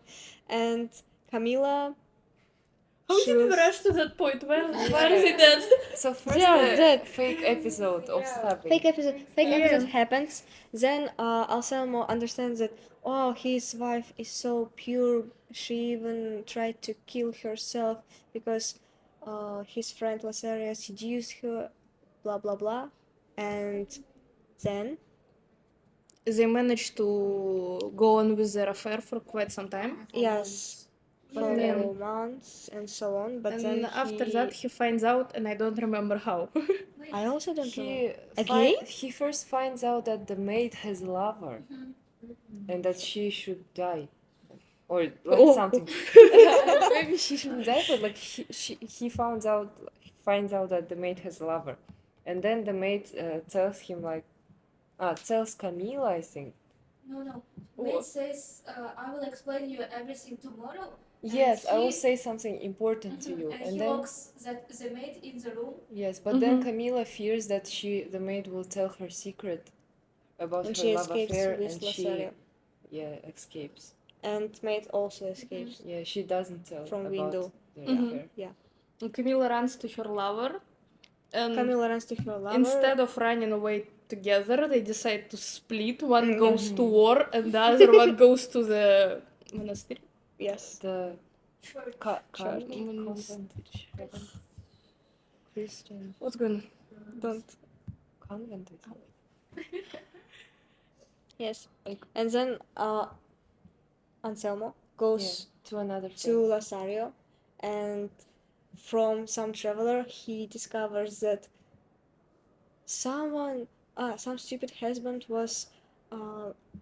Speaker 2: And Camila.
Speaker 6: How did we rush to that point? Where is it dead?
Speaker 3: So first
Speaker 2: They are
Speaker 3: the
Speaker 2: dead.
Speaker 3: fake episode of stabbing.
Speaker 2: Fake episode happens. Then Anselmo understands that his wife is so pure. She even tried to kill herself because his friend Lazaria seduced her. Blah blah blah. And then
Speaker 6: They managed to go on with their affair for quite some time.
Speaker 2: yes,
Speaker 6: But
Speaker 2: for
Speaker 6: then-
Speaker 2: months and so on. But
Speaker 6: And
Speaker 2: then
Speaker 6: after that, he finds out, and I don't remember how.
Speaker 2: I also don't remember.
Speaker 3: He
Speaker 2: Again?
Speaker 3: he first finds out that the maid has a lover and that she should die. or like
Speaker 6: Oh.
Speaker 3: something. Maybe she shouldn't die, but like he finds out that the maid has a lover, and then the maid tells him like, tells Camila, I think.
Speaker 5: No. Maid says, I will explain you everything tomorrow.
Speaker 3: Yes, I will say something important to you,
Speaker 5: And he
Speaker 3: then
Speaker 5: locks the maid in the room.
Speaker 3: yes, but then Camila fears that the maid will tell her secret about
Speaker 2: And
Speaker 3: her
Speaker 2: she
Speaker 3: love
Speaker 2: escapes
Speaker 3: affair,
Speaker 2: with
Speaker 3: and
Speaker 2: Lasario.
Speaker 3: escapes.
Speaker 2: And maid also escapes.
Speaker 3: Yeah, she doesn't tell
Speaker 2: From
Speaker 3: about
Speaker 2: window.
Speaker 3: their affair.
Speaker 2: Yeah.
Speaker 6: And Camila runs to her lover, and
Speaker 2: Camila runs to her lover.
Speaker 6: instead of running away together, they decide to split. One goes to war, and the other one goes to the monastery.
Speaker 2: Yes.
Speaker 3: The
Speaker 6: Convent.
Speaker 3: Christian
Speaker 6: What's going on?
Speaker 2: Don't.
Speaker 3: convent.
Speaker 2: Yes. And then Anselmo goes
Speaker 3: To another
Speaker 2: to Lasario, and from some traveler he discovers that some stupid husband was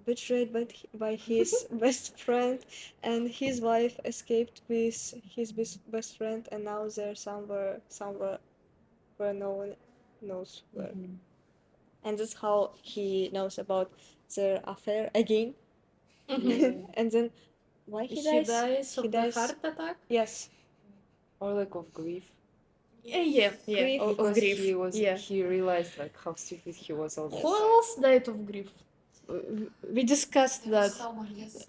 Speaker 2: betrayed by his best friend, and his wife escaped with his best friend, and now they're somewhere where no one knows where. And that's how he knows about their affair again. And then why he dies?
Speaker 6: He dies of the heart attack?
Speaker 2: Yes.
Speaker 3: Or like of grief.
Speaker 6: Yeah.
Speaker 2: Grief.
Speaker 6: Of
Speaker 3: Because
Speaker 6: grief.
Speaker 3: he realized like how stupid he was all this
Speaker 6: Who
Speaker 3: time.
Speaker 6: else died of grief? We discussed that.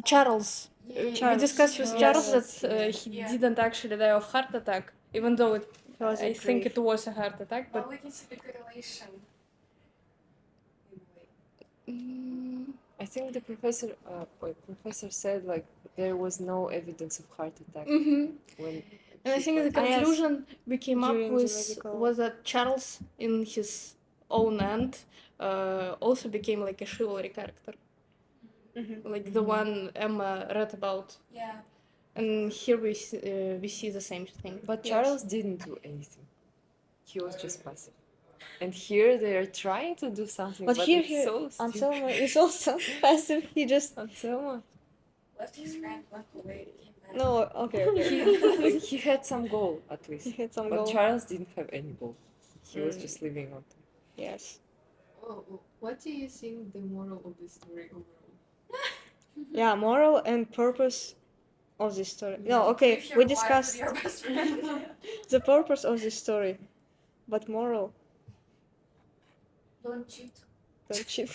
Speaker 6: Charles. We discussed with Charles that he didn't actually die of heart attack, even though I think it was a heart attack. But
Speaker 7: we can see the correlation.
Speaker 3: I think the professor said like there was no evidence of heart attack when.
Speaker 6: And I think the conclusion we came up
Speaker 2: During the
Speaker 6: with
Speaker 2: medical-
Speaker 6: was that Charles, in his own end, also became like a chivalry character, like the one Emma read about.
Speaker 7: Yeah.
Speaker 6: And here we see the same thing.
Speaker 3: But Charles didn't do anything. He was just passive. And here they are trying to do something, but
Speaker 2: here
Speaker 3: it's so stupid.
Speaker 2: Anselmo is also passive. He just
Speaker 3: Anselmo.
Speaker 7: Left his friend, went away, came back.
Speaker 2: no. Okay.
Speaker 3: He had some goal at least.
Speaker 2: He had some
Speaker 3: But
Speaker 2: goal.
Speaker 3: Charles didn't have any goal. He was just living on.
Speaker 2: Yes.
Speaker 8: What do you think the moral of the story overall?
Speaker 2: Yeah, moral and purpose of this story. No, okay,
Speaker 7: If your
Speaker 2: we
Speaker 7: wife is
Speaker 2: discussed
Speaker 7: your best friend.
Speaker 2: the purpose of this story, but moral,
Speaker 5: Don't cheat.
Speaker 2: don't cheat.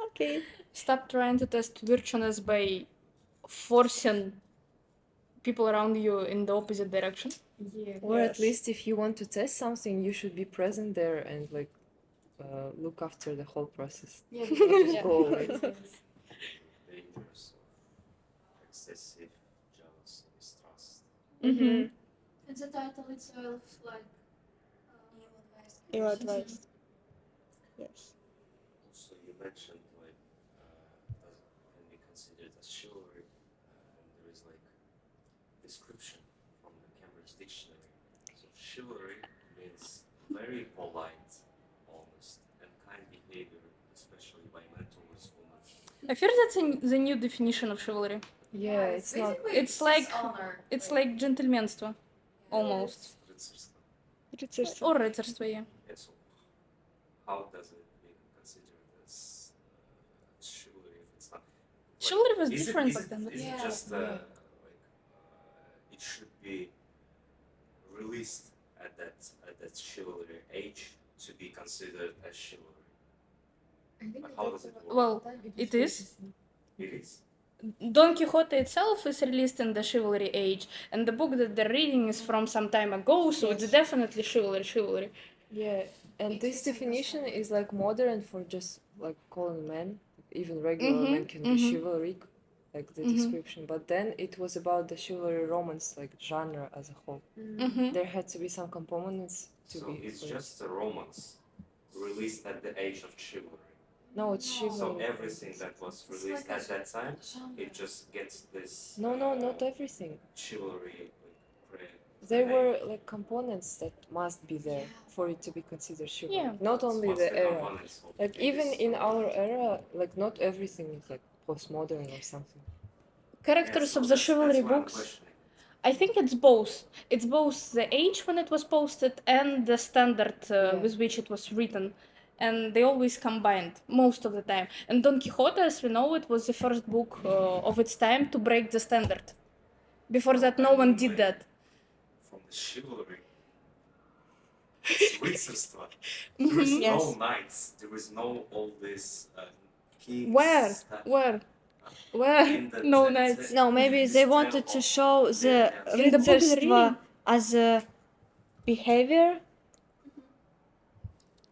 Speaker 2: Okay.
Speaker 6: Stop trying to test virtuousness by forcing people around you in the opposite direction.
Speaker 8: Yeah.
Speaker 3: Or at
Speaker 2: Yes.
Speaker 3: least if you want to test something, you should be present there and like look after the whole process.
Speaker 8: Yeah.
Speaker 3: Just go away.
Speaker 1: Dangerous of excessive jealousy, mistrust.
Speaker 2: Mm-hmm.
Speaker 5: And the title itself, like,
Speaker 2: Ill advised. Yes.
Speaker 1: Also, you mentioned like can be considered as chivalry, and there is like description from the Cambridge Dictionary. So chivalry means very polite, honest, and kind behavior, especially by men towards women.
Speaker 6: I fear that's the new definition of chivalry.
Speaker 3: Yeah, it's not.
Speaker 7: basically
Speaker 6: It's like
Speaker 7: dishonor.
Speaker 6: it's like gentlemanство, almost,
Speaker 1: Рыцарство.
Speaker 2: Рыцарство.
Speaker 6: or рыцарство, yeah.
Speaker 1: Yeah, so how does it be considered as chivalry if it's not? Like,
Speaker 6: Chivalry was
Speaker 1: is it-
Speaker 6: different
Speaker 1: is
Speaker 6: back
Speaker 1: it-
Speaker 6: then.
Speaker 1: Is
Speaker 7: Yeah,
Speaker 1: it just
Speaker 3: yeah.
Speaker 1: it should be released at that chivalry age to be considered as chivalry?
Speaker 8: I think
Speaker 1: But how does it work?
Speaker 6: Well, it is.
Speaker 1: It is.
Speaker 6: Don Quixote itself is released in the chivalry age, and the book that they're reading is from some time ago, so it's definitely chivalry.
Speaker 3: Yeah, and this definition is like modern for just like calling men, even regular men can be chivalric, like the description. But then it was about the chivalry romance, like genre as a whole. There had to be some components to
Speaker 1: So
Speaker 3: be.
Speaker 1: it's
Speaker 3: for
Speaker 1: just a romance released at the age of chivalry.
Speaker 3: No, it's
Speaker 1: So
Speaker 3: chivalry.
Speaker 1: everything that was released at that time, it just gets this
Speaker 3: No, not everything.
Speaker 1: chivalry like,
Speaker 3: There
Speaker 1: name.
Speaker 3: were like components that must be there for it to be considered chivalry.
Speaker 6: Yeah.
Speaker 3: Not only
Speaker 1: What's
Speaker 3: the era.
Speaker 1: components of
Speaker 3: Like
Speaker 1: this?
Speaker 3: even in our era, like not everything is like postmodern or something.
Speaker 6: Characters
Speaker 1: so
Speaker 6: of the
Speaker 1: that's
Speaker 6: chivalry
Speaker 1: why I'm
Speaker 6: books.
Speaker 1: questioning.
Speaker 6: I think it's both. It's both the age when it was posted and the standard with which it was written. And they always combined most of the time. And Don Quixote, as we know, it was the first book of its time to break the standard. Before that, no one did that.
Speaker 1: From the chivalry, it's рыцарство. There is no knights. There is no all this kings.
Speaker 6: Where?
Speaker 1: Stuff.
Speaker 6: Where?
Speaker 1: In the
Speaker 6: No
Speaker 1: text.
Speaker 6: knights.
Speaker 2: No, maybe they wanted to show the
Speaker 6: In the book they're
Speaker 2: рыцарство
Speaker 6: reading.
Speaker 2: as a behavior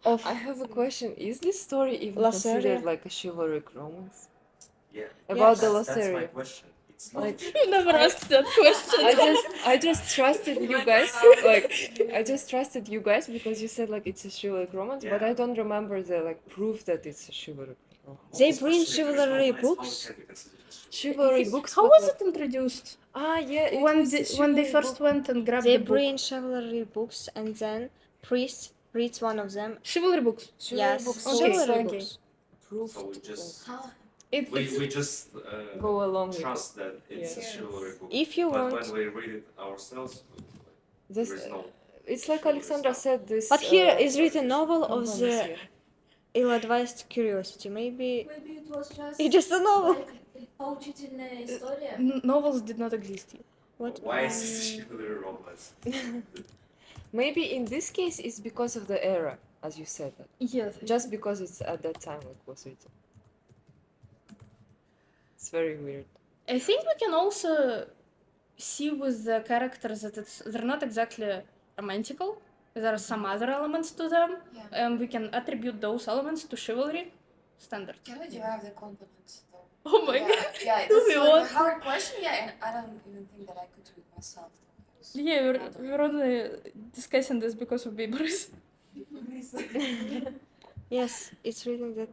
Speaker 2: of
Speaker 3: I have a question. Is this story even
Speaker 2: Laceria?
Speaker 3: considered like a chivalric romance?
Speaker 1: Yeah.
Speaker 3: About the
Speaker 1: That's my
Speaker 3: Laceria.
Speaker 1: question. It's not.
Speaker 3: Like,
Speaker 6: You never asked that question.
Speaker 3: I just trusted you guys. Like, I just trusted you guys because you said like it's a chivalric romance, but
Speaker 1: Yeah.
Speaker 3: I don't remember the like proof that it's a chivalric romance.
Speaker 2: they
Speaker 1: Especially
Speaker 2: bring
Speaker 1: if there is no
Speaker 2: chivalry
Speaker 1: knights, how
Speaker 2: books.
Speaker 1: can we consider this
Speaker 3: Chivalric books.
Speaker 6: How
Speaker 3: but,
Speaker 6: was
Speaker 3: like-
Speaker 6: it introduced?
Speaker 3: Ah, yeah. It
Speaker 6: When
Speaker 3: was a
Speaker 6: when they
Speaker 3: chivalry
Speaker 6: first
Speaker 3: book.
Speaker 6: went and grabbed
Speaker 2: They
Speaker 6: the book.
Speaker 2: bring chivalry books and then priest reads one of them.
Speaker 6: Chivalry books.
Speaker 3: Chivalry
Speaker 2: Yes,
Speaker 3: books.
Speaker 6: Okay,
Speaker 2: chivalry
Speaker 6: okay.
Speaker 2: books.
Speaker 3: Proof.
Speaker 1: So we just
Speaker 6: It,
Speaker 1: we just
Speaker 3: Go along with
Speaker 1: trust that it's
Speaker 3: Yeah.
Speaker 1: a chivalry book.
Speaker 2: If you
Speaker 1: But
Speaker 2: want,
Speaker 1: when we read it ourselves,
Speaker 3: This.
Speaker 1: there is no.
Speaker 3: It's like
Speaker 1: chivalry
Speaker 3: Alexandra
Speaker 1: stuff.
Speaker 3: said. This.
Speaker 2: but here is written novel of
Speaker 3: components
Speaker 2: the
Speaker 3: here.
Speaker 2: ill-advised curiosity. Maybe
Speaker 5: Maybe it was just
Speaker 2: it's just a novel.
Speaker 5: like поучительная история.
Speaker 6: novels did not exist yet.
Speaker 2: What?
Speaker 1: Why is this a chivalry romance?
Speaker 3: Maybe in this case it's because of the era, as you said. That.
Speaker 6: Yes.
Speaker 3: Just because it's at that time it was written. It's very weird.
Speaker 6: I think we can also see with the characters that they're not exactly romantical. There are some other elements to them, and we can attribute those elements to chivalry standard.
Speaker 7: Can we derive the components though?
Speaker 6: Oh my
Speaker 7: Yeah,
Speaker 6: god.
Speaker 7: yeah,
Speaker 6: Do
Speaker 7: it's
Speaker 6: we
Speaker 7: like
Speaker 6: want-
Speaker 7: a hard question. Yeah, and I don't even think that I could do it myself.
Speaker 6: Yeah, we're only discussing this because of Beybarys.
Speaker 2: Yes, it's written that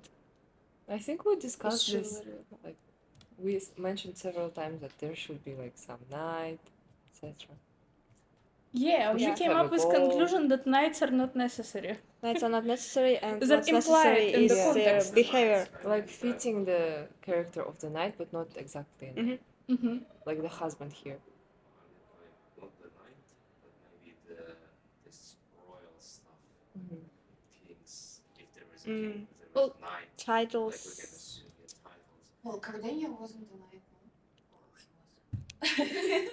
Speaker 3: I think we
Speaker 2: it's
Speaker 3: discussed this.
Speaker 2: chivalry.
Speaker 3: We mentioned several times that there should be like some knight, etc.
Speaker 6: Yeah, we
Speaker 2: Yeah.
Speaker 6: came
Speaker 3: Have
Speaker 6: up
Speaker 3: a
Speaker 6: with
Speaker 3: goal.
Speaker 6: conclusion that knights are not necessary.
Speaker 2: Knights are not necessary, and
Speaker 6: Is that
Speaker 2: what's necessary
Speaker 6: implied in
Speaker 2: is
Speaker 6: the
Speaker 2: their
Speaker 6: context?
Speaker 2: behavior.
Speaker 3: Like fitting the character of the knight, but not exactly.
Speaker 2: Mhm.
Speaker 6: Mm-hmm.
Speaker 3: Like the husband here.
Speaker 1: Not the knight, but maybe this royal stuff.
Speaker 3: Mhm.
Speaker 1: Kings, if there is a king, there is
Speaker 6: Well,
Speaker 1: a knight. Like we can
Speaker 2: Titles.
Speaker 1: assume the titles.
Speaker 7: Well, Cardenio wasn't a knight, no? Or he was.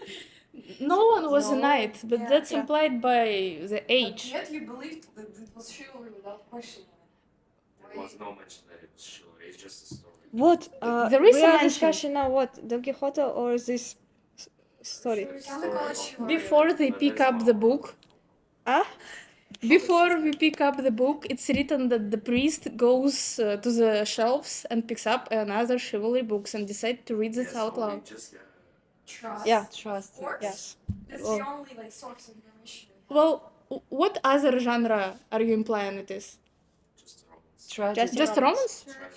Speaker 6: No one was a
Speaker 3: No.
Speaker 6: knight, but
Speaker 7: Yeah.
Speaker 6: that's
Speaker 2: Yeah.
Speaker 6: implied by the
Speaker 7: But
Speaker 6: age.
Speaker 7: yet you believed that it was chivalry without questioning it.
Speaker 1: There was no mention that it was chivalry, it's just a story.
Speaker 2: What?
Speaker 6: There is
Speaker 2: we
Speaker 6: a
Speaker 2: are
Speaker 6: mention.
Speaker 2: discussing now what Don Quixote or this story?
Speaker 7: Can we call it chivalry?
Speaker 6: Before they pick up the book,
Speaker 2: Ah,
Speaker 6: before we pick up the book, it's written that the priest goes to the shelves and picks up another chivalry books and decides to read this
Speaker 1: Yeah,
Speaker 6: out
Speaker 1: so we
Speaker 6: loud.
Speaker 1: just,
Speaker 7: Trust.
Speaker 2: Yeah.
Speaker 3: Trust.
Speaker 7: Works.
Speaker 2: yes.
Speaker 7: That's
Speaker 2: Well-
Speaker 7: the only like source of information. we have.
Speaker 6: Well, what other genre are you implying it is?
Speaker 1: just romance.
Speaker 3: Tragedy.
Speaker 6: Just romance?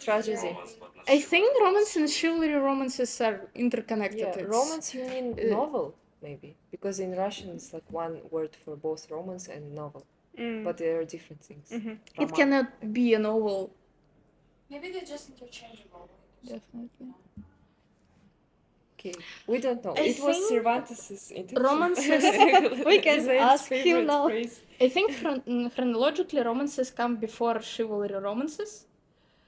Speaker 3: Tragedy.
Speaker 1: Romance, but not
Speaker 6: I think
Speaker 1: chivalry.
Speaker 6: romance and chivalry romances are interconnected.
Speaker 3: Yeah,
Speaker 6: It's-
Speaker 3: romance you mean
Speaker 6: uh,
Speaker 3: novel, maybe. Because in Russian it's like one word for both romance and novel.
Speaker 2: Mm.
Speaker 3: But they are different things.
Speaker 2: Mhm.
Speaker 6: It
Speaker 3: Roman.
Speaker 6: cannot be a novel.
Speaker 7: Maybe they're just interchangeable.
Speaker 6: Definitely.
Speaker 3: Okay, we don't know.
Speaker 6: I
Speaker 3: It was
Speaker 6: think
Speaker 3: Cervantes' intention.
Speaker 6: romances-
Speaker 2: We can
Speaker 3: Rizayel's
Speaker 2: ask him
Speaker 3: favorite
Speaker 2: now.
Speaker 3: phrase.
Speaker 6: I think chronologically romances come before chivalry romances.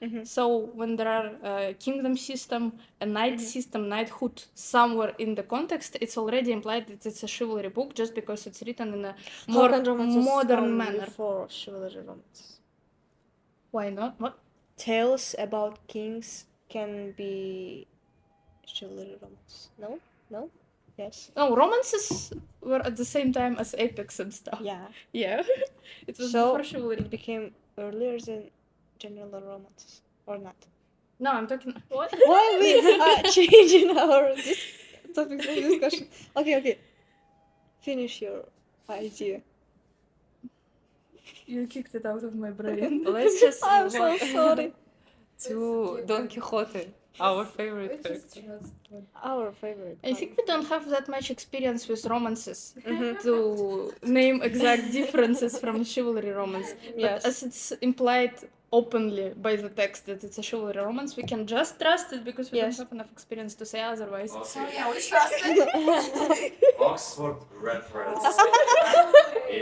Speaker 2: Mhm.
Speaker 6: So when there are kingdom system, a knight system, knighthood somewhere in the context, it's already implied that it's a chivalry book just because it's written in a
Speaker 2: How
Speaker 6: more
Speaker 2: can romances
Speaker 6: modern
Speaker 2: come
Speaker 6: manner.
Speaker 2: before chivalry romances?
Speaker 6: Why not? What?
Speaker 2: Tales about kings can be chivalry romance. No? No? Yes.
Speaker 6: No, romances were at the same time as epics and stuff.
Speaker 2: Yeah.
Speaker 6: Yeah. It was
Speaker 2: So
Speaker 6: before chivalry.
Speaker 2: it became earlier than general romances, or not?
Speaker 6: No, I'm talking. What?
Speaker 2: Why we are changing our topics of discussion? Okay. Finish your idea.
Speaker 6: You kicked it out of my brain.
Speaker 3: Let's just
Speaker 2: I'm
Speaker 3: move
Speaker 2: so
Speaker 3: on
Speaker 2: sorry.
Speaker 3: to Don Quixote, our favorite
Speaker 8: Let's just
Speaker 3: character.
Speaker 8: trust what
Speaker 2: Our favorite.
Speaker 6: I think we don't have that much experience with romances
Speaker 2: Mhm.
Speaker 6: to name exact differences from chivalry romance. But
Speaker 2: Yes.
Speaker 6: as it's implied openly by the text that it's a chivalry romance, we can just trust it because we
Speaker 2: Yes.
Speaker 6: don't have enough experience to say otherwise.
Speaker 7: So yeah, we trust it.
Speaker 1: Oxford reference.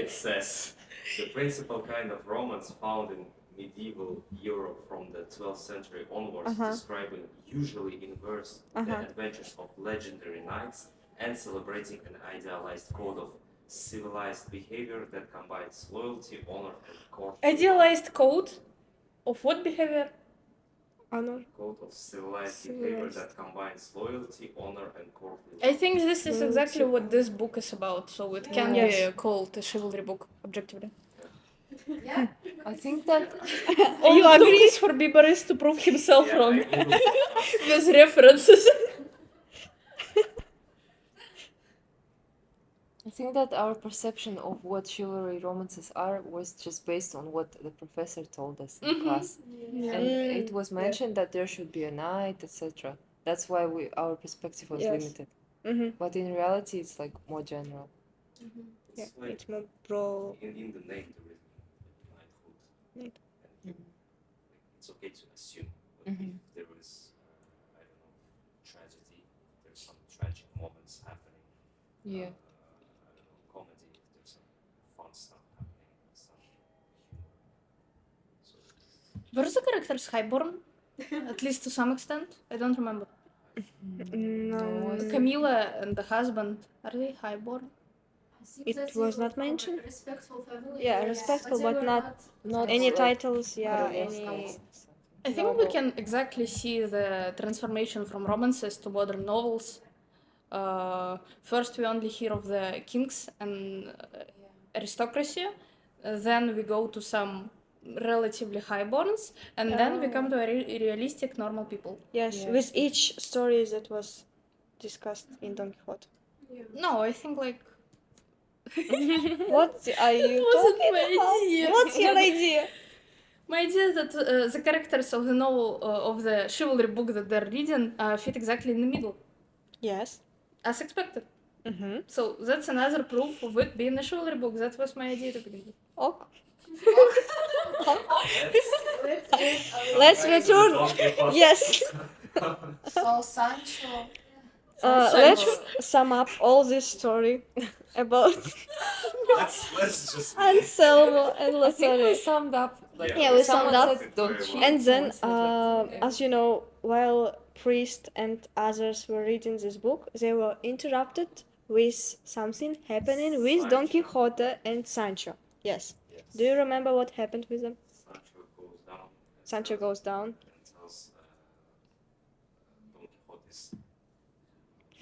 Speaker 1: It says the principal kind of romance found in medieval Europe from the 12th century onwards, describing usually in verse the adventures of legendary knights and celebrating an idealized code of civilized behavior that combines loyalty, honor, and courtly
Speaker 6: Idealized code of what behavior?
Speaker 2: Honor.
Speaker 1: code of civilized behavior that combines loyalty, honor, and courtly
Speaker 6: I think this is exactly what this book is about, so it can be
Speaker 2: Yes.
Speaker 6: called a chivalry book, objectively.
Speaker 3: Yeah, I think that
Speaker 6: You agree for Beybarys to prove himself
Speaker 1: Yeah,
Speaker 6: wrong
Speaker 1: I Googled it.
Speaker 6: with references.
Speaker 3: I think that our perception of what chivalry romances are was just based on what the professor told us in class, and it was mentioned that there should be a knight, etc. That's why our perspective was
Speaker 2: Yes.
Speaker 3: limited.
Speaker 2: Mm-hmm.
Speaker 3: But in reality, it's like more general.
Speaker 2: Yeah,
Speaker 1: It's like
Speaker 2: it's more bro.
Speaker 1: in the name there is knighthood.
Speaker 2: Knight.
Speaker 1: And it's okay to assume, but if there is, I don't know, tragedy, there's some tragic moments happening.
Speaker 3: Yeah.
Speaker 1: I don't know, comedy, there's some fun stuff happening, some humor. So
Speaker 6: Were the characters highborn? At least to some extent? I don't remember.
Speaker 2: No.
Speaker 6: Camilla and the husband, are they highborn?
Speaker 5: I think
Speaker 2: It
Speaker 5: that
Speaker 2: was
Speaker 5: they
Speaker 2: not
Speaker 5: were
Speaker 2: mentioned?
Speaker 5: Respectful family.
Speaker 2: Yeah,
Speaker 5: yes,
Speaker 2: respectful,
Speaker 5: they
Speaker 2: but
Speaker 5: were
Speaker 3: Not
Speaker 2: Any
Speaker 3: like
Speaker 2: titles, yeah,
Speaker 3: Corolevsky
Speaker 2: any.
Speaker 3: or something.
Speaker 6: I think we can exactly see the transformation from romances to modern novels. First, we only hear of the kings and aristocracy. Then we go to some relatively highborns, and then we come to realistic normal people.
Speaker 2: Yes,
Speaker 3: Yeah.
Speaker 2: with each story that was discussed in Don Quixote.
Speaker 6: No, I think like
Speaker 2: What are you
Speaker 6: wasn't
Speaker 2: talking
Speaker 6: my
Speaker 2: about?
Speaker 6: idea.
Speaker 2: What's your idea?
Speaker 6: my idea is that the characters of the novel of the chivalry book that they're reading fit exactly in the middle,
Speaker 2: Yes.
Speaker 6: as expected.
Speaker 2: Mm-hmm.
Speaker 6: So that's another proof of it being a chivalry book. That was my idea to begin with.
Speaker 2: Ok.
Speaker 1: let's
Speaker 2: Let's return. Yes.
Speaker 7: So Sancho.
Speaker 2: Let's sum up all this story about
Speaker 1: let's just
Speaker 2: Anselmo and
Speaker 3: I think we
Speaker 2: Lazare.
Speaker 3: summed up. Like,
Speaker 2: Yeah, we
Speaker 3: someone
Speaker 2: summed up.
Speaker 3: said don't cheat.
Speaker 2: And then,
Speaker 3: someone said, like,
Speaker 2: as you know, while priest and others were reading this book, they were interrupted with something happening with Don
Speaker 1: Sancho.
Speaker 2: Quixote and Sancho. Yes.
Speaker 1: Yes.
Speaker 2: Do you remember what happened with them?
Speaker 1: Sancho goes down. and
Speaker 2: Sancho
Speaker 1: tells-
Speaker 2: goes down.
Speaker 1: and tells Don Quixote's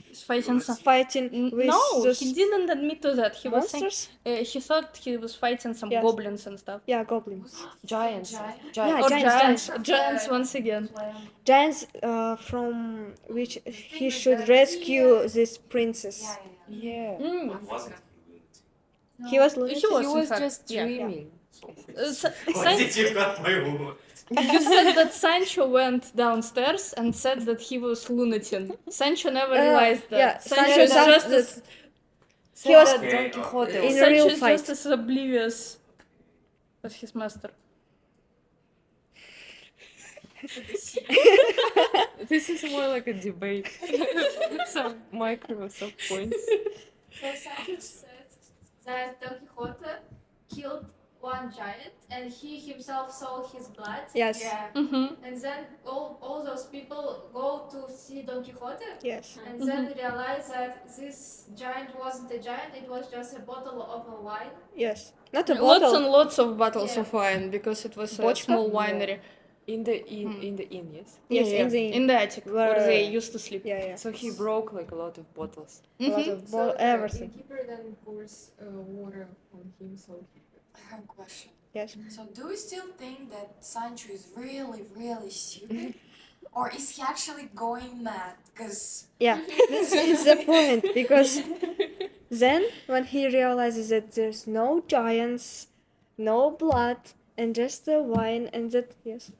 Speaker 6: He's fighting some.
Speaker 2: Fighting with
Speaker 6: No,
Speaker 2: the
Speaker 6: he didn't admit to that. He was saying
Speaker 2: monsters?
Speaker 6: he thought he was fighting some
Speaker 2: Yes.
Speaker 6: goblins and stuff.
Speaker 2: Yeah, goblins.
Speaker 3: giants.
Speaker 2: Yeah,
Speaker 6: Or
Speaker 2: giants.
Speaker 6: giants once again.
Speaker 2: Giants from which he should rescue this princess.
Speaker 3: Yeah.
Speaker 6: Mm.
Speaker 1: But wasn't he lunatic?
Speaker 2: He was
Speaker 6: He
Speaker 2: lunatic.
Speaker 6: was,
Speaker 3: He
Speaker 6: in
Speaker 3: was
Speaker 6: fact,
Speaker 3: just
Speaker 6: yeah.
Speaker 3: dreaming.
Speaker 1: So
Speaker 6: Why
Speaker 1: why did you cut my woman?
Speaker 6: You said that Sancho went downstairs and said that he was lunatic. Sancho never realized that.
Speaker 2: yeah,
Speaker 6: Sancho
Speaker 2: Sancho
Speaker 6: is
Speaker 2: thought
Speaker 6: just
Speaker 2: that
Speaker 6: as
Speaker 3: Said
Speaker 2: was-
Speaker 3: that Don Quixote
Speaker 2: In
Speaker 3: was
Speaker 2: a
Speaker 6: Sancho
Speaker 2: real
Speaker 6: is
Speaker 2: fight.
Speaker 6: just as oblivious as his master.
Speaker 3: This is more like a debate. Some micro sub points.
Speaker 5: So Sancho said that Don Quixote killed one giant and he himself saw his blood.
Speaker 2: Yes.
Speaker 7: Yeah.
Speaker 6: Mm-hmm.
Speaker 5: And then all those people go to see Don Quixote
Speaker 2: Yes.
Speaker 5: and then realize that this giant wasn't a giant, it was just a bottle of a wine.
Speaker 2: Yes. Not a
Speaker 6: Lots
Speaker 2: bottle.
Speaker 6: and lots of bottles
Speaker 5: Yeah.
Speaker 6: of wine because it was a
Speaker 2: Vodka?
Speaker 6: small winery.
Speaker 3: In the inn, yes.
Speaker 2: Yes,
Speaker 6: Yeah,
Speaker 2: in the
Speaker 6: in the attic where
Speaker 2: where-
Speaker 6: they used to sleep.
Speaker 2: Yeah, yeah.
Speaker 3: So he broke like a lot of bottles.
Speaker 2: A lot
Speaker 6: Mhm.
Speaker 2: of everything.
Speaker 8: The keeper then pours water on him, so
Speaker 7: I have a question.
Speaker 2: Yes.
Speaker 7: So do you still think that Sancho is really, really stupid? Or is he actually going mad? Because
Speaker 2: Yeah. This is the point because then when he realizes that there's no giants, no blood, and just the wine, and that yes.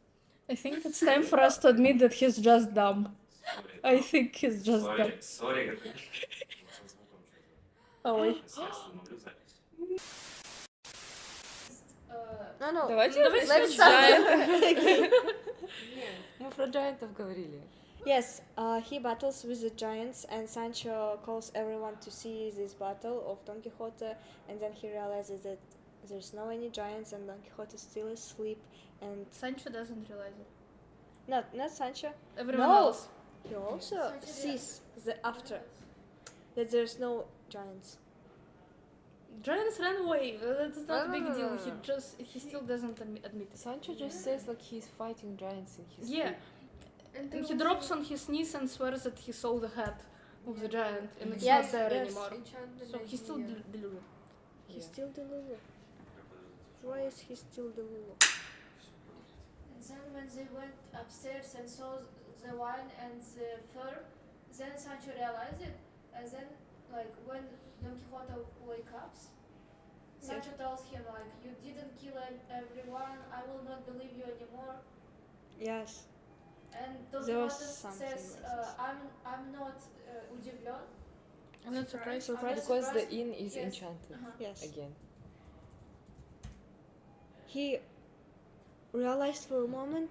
Speaker 6: I think it's time for us to admit that he's just dumb. I think he's just dumb.
Speaker 1: Sorry.
Speaker 6: Ой.
Speaker 5: Uh,
Speaker 2: No.
Speaker 3: Давайте
Speaker 2: Let's
Speaker 3: start.
Speaker 2: start.
Speaker 3: Мы про giantов говорили.
Speaker 2: Yes, he battles with the giants, and Sancho calls everyone to see this battle of Don Quixote, and then he realizes that there's no any giants, and Don Quixote is still asleep, and
Speaker 6: Sancho doesn't realize it.
Speaker 2: not Sancho.
Speaker 6: Everyone
Speaker 2: No.
Speaker 6: else.
Speaker 2: He also
Speaker 5: Sancho
Speaker 2: sees after that there's no giants.
Speaker 6: Giants ran away. That's not a big deal.
Speaker 2: No.
Speaker 6: He still doesn't admit it.
Speaker 3: Sancho just says like he's fighting giants in his
Speaker 6: Yeah.
Speaker 3: sleep.
Speaker 6: And he drops on his knees and swears that he saw the head of the giant and it's
Speaker 2: Yes,
Speaker 6: not there
Speaker 2: yes.
Speaker 6: anymore. So he's still deluded.
Speaker 2: He's
Speaker 3: Yeah.
Speaker 2: still Delulu. Why is he still Delulu?
Speaker 5: And then when they went upstairs and saw the wine and the fur, then Sancho realized it. And then, like, when Don Quixote wakes up, Sancho tells him, like, you didn't kill everyone, I will not believe you anymore.
Speaker 2: Yes.
Speaker 5: And Don
Speaker 2: There was
Speaker 5: Quixote
Speaker 2: something
Speaker 5: says,
Speaker 2: like this.
Speaker 5: I'm not удивлен.
Speaker 6: I'm not surprised.
Speaker 2: Surprised.
Speaker 3: Because the
Speaker 5: surprised.
Speaker 3: inn is
Speaker 5: Yes.
Speaker 3: enchanted
Speaker 2: Yes.
Speaker 3: again.
Speaker 2: He realized for a moment,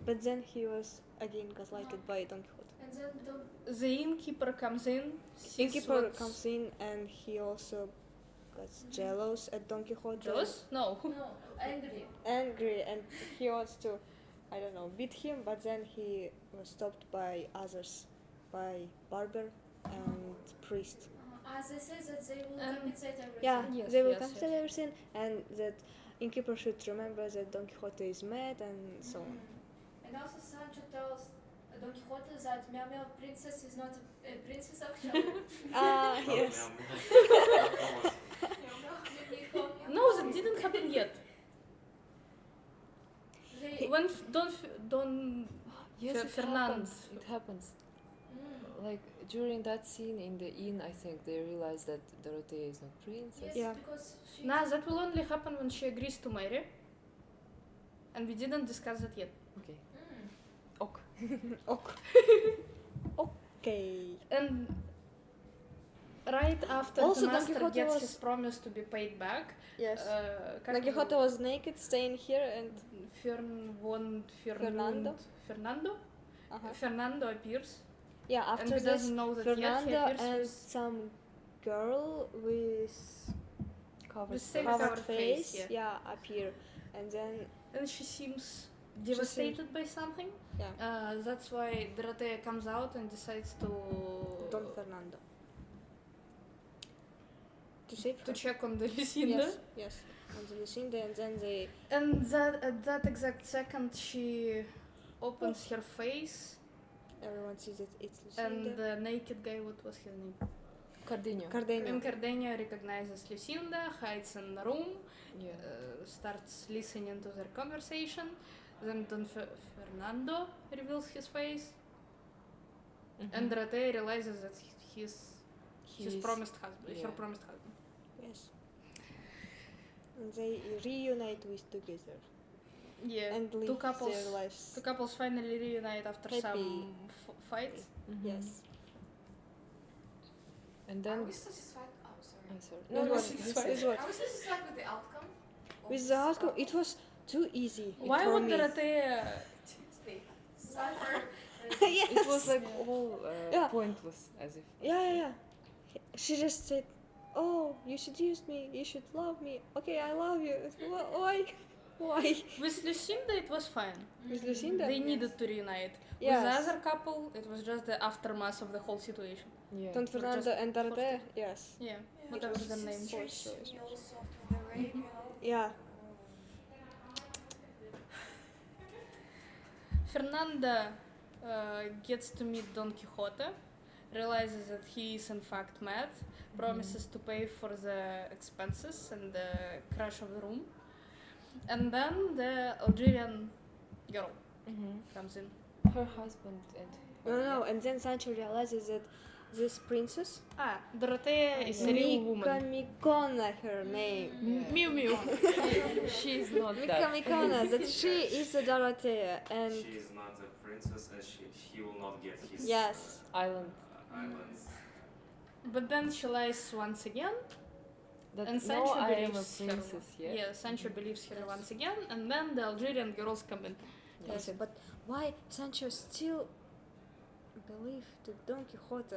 Speaker 2: but then he was again gaslighted by Don Quixote.
Speaker 5: And then Don
Speaker 6: The innkeeper comes in. sees
Speaker 2: Innkeeper
Speaker 6: what's-
Speaker 2: comes in and he also gets jealous at Don Quixote.
Speaker 6: Jealous? No.
Speaker 5: no, angry.
Speaker 2: Angry, and he wants to, I don't know, beat him, but then he was stopped by others, by barber and priest.
Speaker 5: As they say that they will
Speaker 6: Um,
Speaker 5: compensate everything.
Speaker 2: Yeah,
Speaker 6: Yes,
Speaker 2: they will
Speaker 6: yes,
Speaker 2: compensate
Speaker 6: yes.
Speaker 2: everything, and that innkeeper should remember that Don Quixote is mad and so on.
Speaker 5: And also Sancho tells Don Quixote that Meow Meow Princess is not a princess actually.
Speaker 2: Yes.
Speaker 6: No, that didn't happen yet.
Speaker 5: They,
Speaker 6: When Don
Speaker 3: Yes, it
Speaker 6: Fernand.
Speaker 3: happens. It happens. Like during that scene in the inn, I think they realize that Dorothea is not princess.
Speaker 5: yes,
Speaker 2: Yeah.
Speaker 5: because she
Speaker 6: Nah, that will only happen when she agrees to marry. And we didn't discuss that yet.
Speaker 3: Okay.
Speaker 5: Mm.
Speaker 3: Ok.
Speaker 2: Okay.
Speaker 6: And right after
Speaker 2: Also,
Speaker 6: the
Speaker 2: Don
Speaker 6: master
Speaker 2: Quixote
Speaker 6: gets
Speaker 2: was-
Speaker 6: his promise to be paid back,
Speaker 2: Yes.
Speaker 6: как
Speaker 2: Don
Speaker 6: его-
Speaker 2: Quixote was naked, staying here, and
Speaker 6: Fernando
Speaker 2: uh-huh.
Speaker 6: Fernando appears,
Speaker 2: Yeah,
Speaker 6: and
Speaker 2: after
Speaker 6: he
Speaker 2: this,
Speaker 6: doesn't know that yet. He
Speaker 2: Fernando
Speaker 6: appears
Speaker 2: and
Speaker 6: with
Speaker 2: some girl with
Speaker 3: Covered.
Speaker 6: semi-covered face,
Speaker 2: yeah, appear, and then
Speaker 6: and she seems devastated by something.
Speaker 2: yeah,
Speaker 6: That's why Dorothea comes out and decides to
Speaker 2: Don Fernando to save her.
Speaker 6: to check on the Lucinda.
Speaker 2: Yes, on the Lucinda, and then they
Speaker 6: And at that exact second, she opens her face,
Speaker 2: everyone sees that it's
Speaker 6: and
Speaker 2: Lucinda.
Speaker 6: the naked guy, what was his name?
Speaker 3: Cardenio.
Speaker 2: Cardenio.
Speaker 6: And Cardenio recognizes Lucinda, hides in the room,
Speaker 3: Yeah.
Speaker 6: starts listening to their conversation. Then Don Fernando reveals his face, and Dorothea realizes that he's his
Speaker 3: He's-
Speaker 6: promised husband,
Speaker 3: yeah.
Speaker 6: her promised husband.
Speaker 2: Yes. And they reunite with together
Speaker 6: Yeah,
Speaker 2: and live
Speaker 6: two couples.
Speaker 2: their lives.
Speaker 6: Two couples finally reunite after
Speaker 2: Happy.
Speaker 6: some fight.
Speaker 2: Yes.
Speaker 3: And
Speaker 7: Are
Speaker 3: then.
Speaker 7: we satisfied? Oh, sorry.
Speaker 3: I'm sorry.
Speaker 2: No,
Speaker 6: No,
Speaker 2: what?
Speaker 6: it's
Speaker 2: This
Speaker 6: fine.
Speaker 2: is what?
Speaker 7: Are we satisfied with the outcome? of
Speaker 2: With
Speaker 7: this
Speaker 2: the outcome,
Speaker 7: battle?
Speaker 2: it was too easy.
Speaker 6: Why
Speaker 2: for
Speaker 6: would
Speaker 2: me.
Speaker 6: Dorothea?
Speaker 7: They suffer.
Speaker 2: Yes.
Speaker 3: It was like all
Speaker 2: Yeah.
Speaker 3: pointless, as if.
Speaker 2: Yeah. She just said, "Oh, you seduced me. You should love me. Okay, I love you. Why? Why?"
Speaker 6: With Lucinda, it was fine.
Speaker 2: With Lucinda.
Speaker 6: They needed to reunite. With
Speaker 2: Yes.
Speaker 6: the other couple, it was just the aftermath of the whole situation.
Speaker 3: Yeah.
Speaker 2: Don Fernando
Speaker 6: just
Speaker 2: and Dorothea. Yes.
Speaker 6: Yeah, whatever
Speaker 2: was
Speaker 6: their names.
Speaker 2: forced.
Speaker 7: Me also after the rape, you know.
Speaker 2: Yeah.
Speaker 6: Fernanda gets to meet Don Quixote, realizes that he is in fact mad, promises to pay for the expenses and the crash of the room. And then the Algerian girl comes in.
Speaker 3: Her husband and.
Speaker 2: No. And then Sancho realizes that this princess,
Speaker 6: Dorothea is a real woman.
Speaker 2: Mikona, her name.
Speaker 6: Mew Mew.
Speaker 3: She's not
Speaker 2: Mika
Speaker 3: that.
Speaker 2: Mikona, that she is a Dorothea, and
Speaker 1: She is not a princess, and he will not get his
Speaker 2: yes,
Speaker 3: Island.
Speaker 1: islands.
Speaker 6: But then she lies once again.
Speaker 3: That
Speaker 6: And
Speaker 3: no,
Speaker 6: Sancho
Speaker 3: I am a
Speaker 6: believes her.
Speaker 3: princess, yeah.
Speaker 6: Yeah, Sancho believes her once again, and then the Algerian girls come in.
Speaker 2: Yes, but why Sancho still believe to Don Quixote?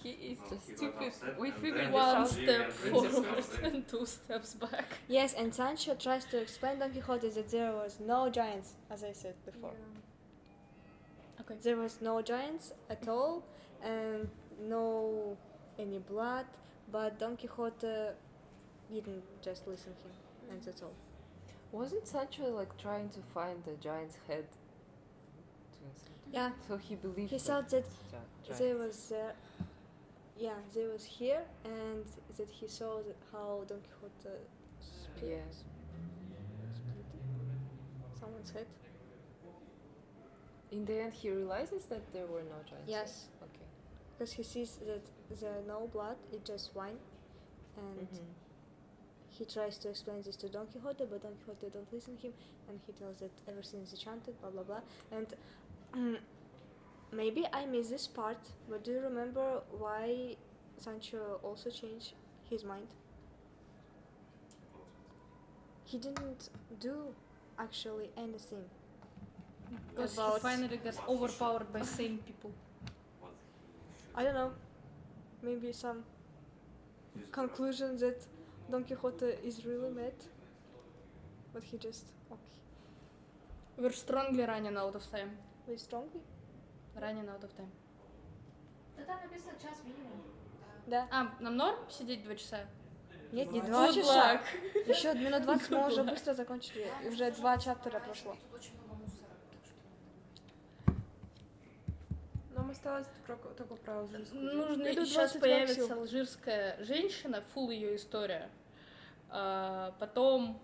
Speaker 3: He is
Speaker 1: Well,
Speaker 3: just
Speaker 1: he got
Speaker 3: stupid.
Speaker 1: upset
Speaker 3: We
Speaker 1: and
Speaker 3: figured
Speaker 1: then
Speaker 3: this
Speaker 6: One
Speaker 3: out.
Speaker 6: step
Speaker 1: Princess
Speaker 6: forward
Speaker 1: comes in.
Speaker 6: and 2 steps back.
Speaker 2: Yes, and Sancho tries to explain Don Quixote that there was no giants, as I said before.
Speaker 6: Okay.
Speaker 2: There was no giants at all, and no any blood, but Don Quixote didn't just listen him, and that's all.
Speaker 3: Wasn't Sancho like trying to find the giant's head?
Speaker 2: Yeah,
Speaker 3: So he believed.
Speaker 2: he thought that
Speaker 3: giant.
Speaker 2: they was they was here, and that he saw that how Don Quixote split someone's head.
Speaker 3: In the end, he realizes that there were no giants.
Speaker 2: Yes,
Speaker 3: Okay.
Speaker 2: because he sees that there no blood, it's just wine, and he tries to explain this to Don Quixote, but Don Quixote don't listen to him, and he tells that everything is enchanted, blah blah blah. And maybe I missed this part, but do you remember why Sancho also changed his mind? He didn't do actually anything.
Speaker 6: Because he
Speaker 2: About-
Speaker 6: finally got overpowered by sane people.
Speaker 1: What he should
Speaker 2: I don't know. Maybe some
Speaker 1: use
Speaker 2: conclusion that Don Quixote is really mad, but he just okay.
Speaker 6: We're strongly running out of time.
Speaker 2: Very strongly.
Speaker 6: Running out of time.
Speaker 5: Да там написано час минимум.
Speaker 2: Да.
Speaker 6: Нам норм сидеть 2 часа?
Speaker 2: Нет, не
Speaker 1: Good
Speaker 2: 2
Speaker 6: Good
Speaker 2: часа.
Speaker 6: luck.
Speaker 2: Еще минут 20 мы уже быстро закончили. И уже 2 чаптера прошло.
Speaker 7: Тут очень много мусора, так что...
Speaker 8: Нам осталось только про алжирскую.
Speaker 6: Нужно,
Speaker 2: Идут
Speaker 6: сейчас
Speaker 2: 20
Speaker 6: появится
Speaker 2: максимум.
Speaker 6: алжирская женщина, фул ее история. Потом...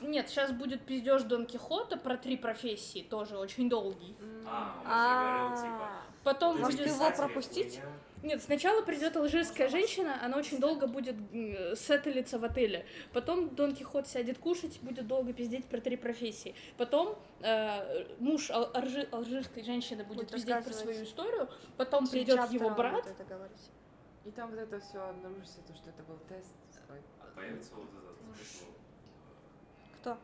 Speaker 6: Нет, сейчас будет пиздеж Дон Кихота про 3 профессии, тоже очень долгий.
Speaker 1: он же говорил, типа,
Speaker 6: Потом
Speaker 2: Может,
Speaker 6: будет...
Speaker 2: его
Speaker 1: писатели
Speaker 2: пропустить?
Speaker 1: хуйня.
Speaker 6: Нет, сначала придет алжирская женщина, она очень долго будет сеттелиться в отеле. Потом Дон Кихот сядет кушать, будет долго пиздеть про 3 профессии. Потом муж алжирской женщины будет
Speaker 2: Будет
Speaker 6: пиздеть про
Speaker 2: рассказывать.
Speaker 6: свою историю. Потом
Speaker 2: 3
Speaker 6: придет
Speaker 2: чаптера
Speaker 6: его
Speaker 2: он
Speaker 6: брат.
Speaker 2: будет это говорить.
Speaker 8: И там вот это все обнаружится, то, что это был тест.
Speaker 1: А появится вот этот,
Speaker 2: Кто?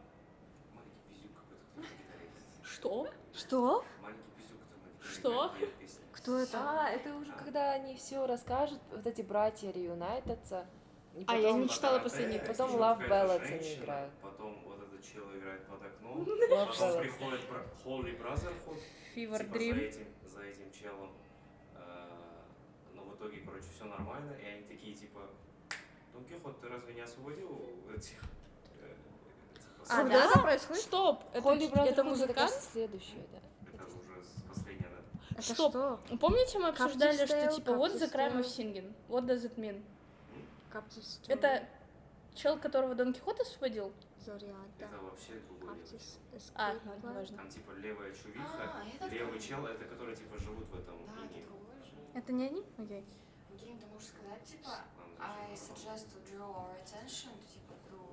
Speaker 1: маленький пиздюк какой-то, кто на гитаре ездит.
Speaker 6: Что?
Speaker 2: Что?
Speaker 1: Маленький пиздюк, который на гитаре
Speaker 6: Что?
Speaker 1: играет, поет песни.
Speaker 2: Кто это?
Speaker 3: Это уже когда они все расскажут, вот эти братья реюнайтятся. И
Speaker 6: А, я не
Speaker 1: Потом
Speaker 6: читала
Speaker 1: Богатая,
Speaker 6: последний
Speaker 3: потом
Speaker 1: еще
Speaker 3: Love
Speaker 1: какая-то
Speaker 3: Ballads они
Speaker 1: женщина,
Speaker 3: играют.
Speaker 1: Потом вот этот чел играет под окном.
Speaker 3: Love
Speaker 1: Потом
Speaker 3: Ballads.
Speaker 1: приходит Holy Brotherhood,
Speaker 6: Fever
Speaker 1: типа
Speaker 6: Dream.
Speaker 1: за этим челом. Но в итоге, короче, все нормально. И они такие, типа, Дон Кихот, ты разве не освободил этих...
Speaker 2: А,
Speaker 6: да?
Speaker 2: это происходит?
Speaker 6: Стоп!
Speaker 3: Холли
Speaker 6: Это
Speaker 3: Бротherhood,
Speaker 6: музыкант?
Speaker 3: кажется, следующее, да.
Speaker 1: Это уже последнее, да?
Speaker 2: Это
Speaker 6: Стоп.
Speaker 2: что?
Speaker 6: Помните, мы обсуждали, что
Speaker 2: Style,
Speaker 6: типа what
Speaker 2: Captive
Speaker 6: the crime of
Speaker 2: Style.
Speaker 6: singing? What does it mean?
Speaker 2: Каптис.
Speaker 6: Это чел, которого Дон Кихот освободил?
Speaker 2: Зориата.
Speaker 1: Это вообще другой левый.
Speaker 2: Каптис.
Speaker 6: А,
Speaker 2: Escape
Speaker 6: ну,
Speaker 2: Plan.
Speaker 6: важно.
Speaker 1: Там типа левая чувиха,
Speaker 7: А, это
Speaker 1: левый
Speaker 7: другой.
Speaker 1: чел, это которые типа живут в этом
Speaker 7: Да, это
Speaker 1: мире.
Speaker 7: другой же.
Speaker 6: Это не они? Окей.
Speaker 7: Гейм, ты можешь сказать, типа,
Speaker 1: Там
Speaker 7: I
Speaker 1: даже
Speaker 7: suggest to draw our attention, to, типа, какую-то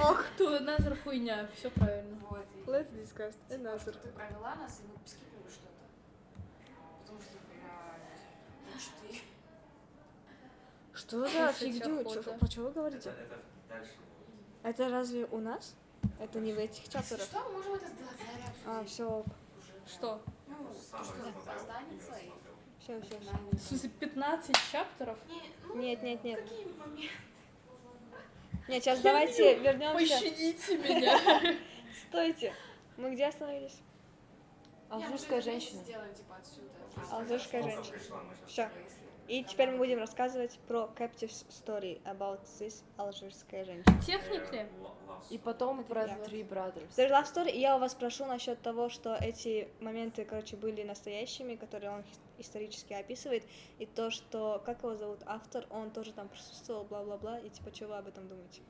Speaker 2: Ох.
Speaker 6: Ту назар хуйня, все правильно.
Speaker 7: Вот, и
Speaker 2: Let's discuss
Speaker 7: типа,
Speaker 2: another.
Speaker 7: ты провела нас, и мы скипнули что-то. Потому что, блядь, мечты.
Speaker 2: Что за
Speaker 6: Слушайте,
Speaker 2: фигню?
Speaker 6: охота.
Speaker 2: Про что вы говорите?
Speaker 1: это дальше.
Speaker 2: Это разве у нас? Это не в этих
Speaker 7: Если
Speaker 2: чаптерах?
Speaker 7: что, мы можем это сделать заранее
Speaker 2: А,
Speaker 7: обсудить.
Speaker 2: все,
Speaker 6: Что?
Speaker 7: Ну, то, что останется, и...
Speaker 2: все.
Speaker 6: В смысле, 15 чаптеров?
Speaker 2: Нет.
Speaker 7: Какие моменты?
Speaker 2: Нет, сейчас давайте вернемся.
Speaker 6: Пощадите меня.
Speaker 2: Стойте. Мы где остановились?
Speaker 3: Алжирская женщина.
Speaker 7: Сделаем, типа, отсюда.
Speaker 2: Алжирская
Speaker 1: Сколько
Speaker 2: женщина.
Speaker 1: пришла, мы сейчас
Speaker 2: Всё. И теперь мы будем рассказывать про Captive Story about this алжирская женщина.
Speaker 6: Техникли?
Speaker 3: И потом про
Speaker 2: Я.
Speaker 3: Three Brothers.
Speaker 2: The Love Story, и я у вас прошу насчет того, что эти моменты, короче, были настоящими, которые он исторически описывает, и то, что, как его зовут, автор, он тоже там присутствовал, бла-бла-бла, и типа, что вы об этом думаете?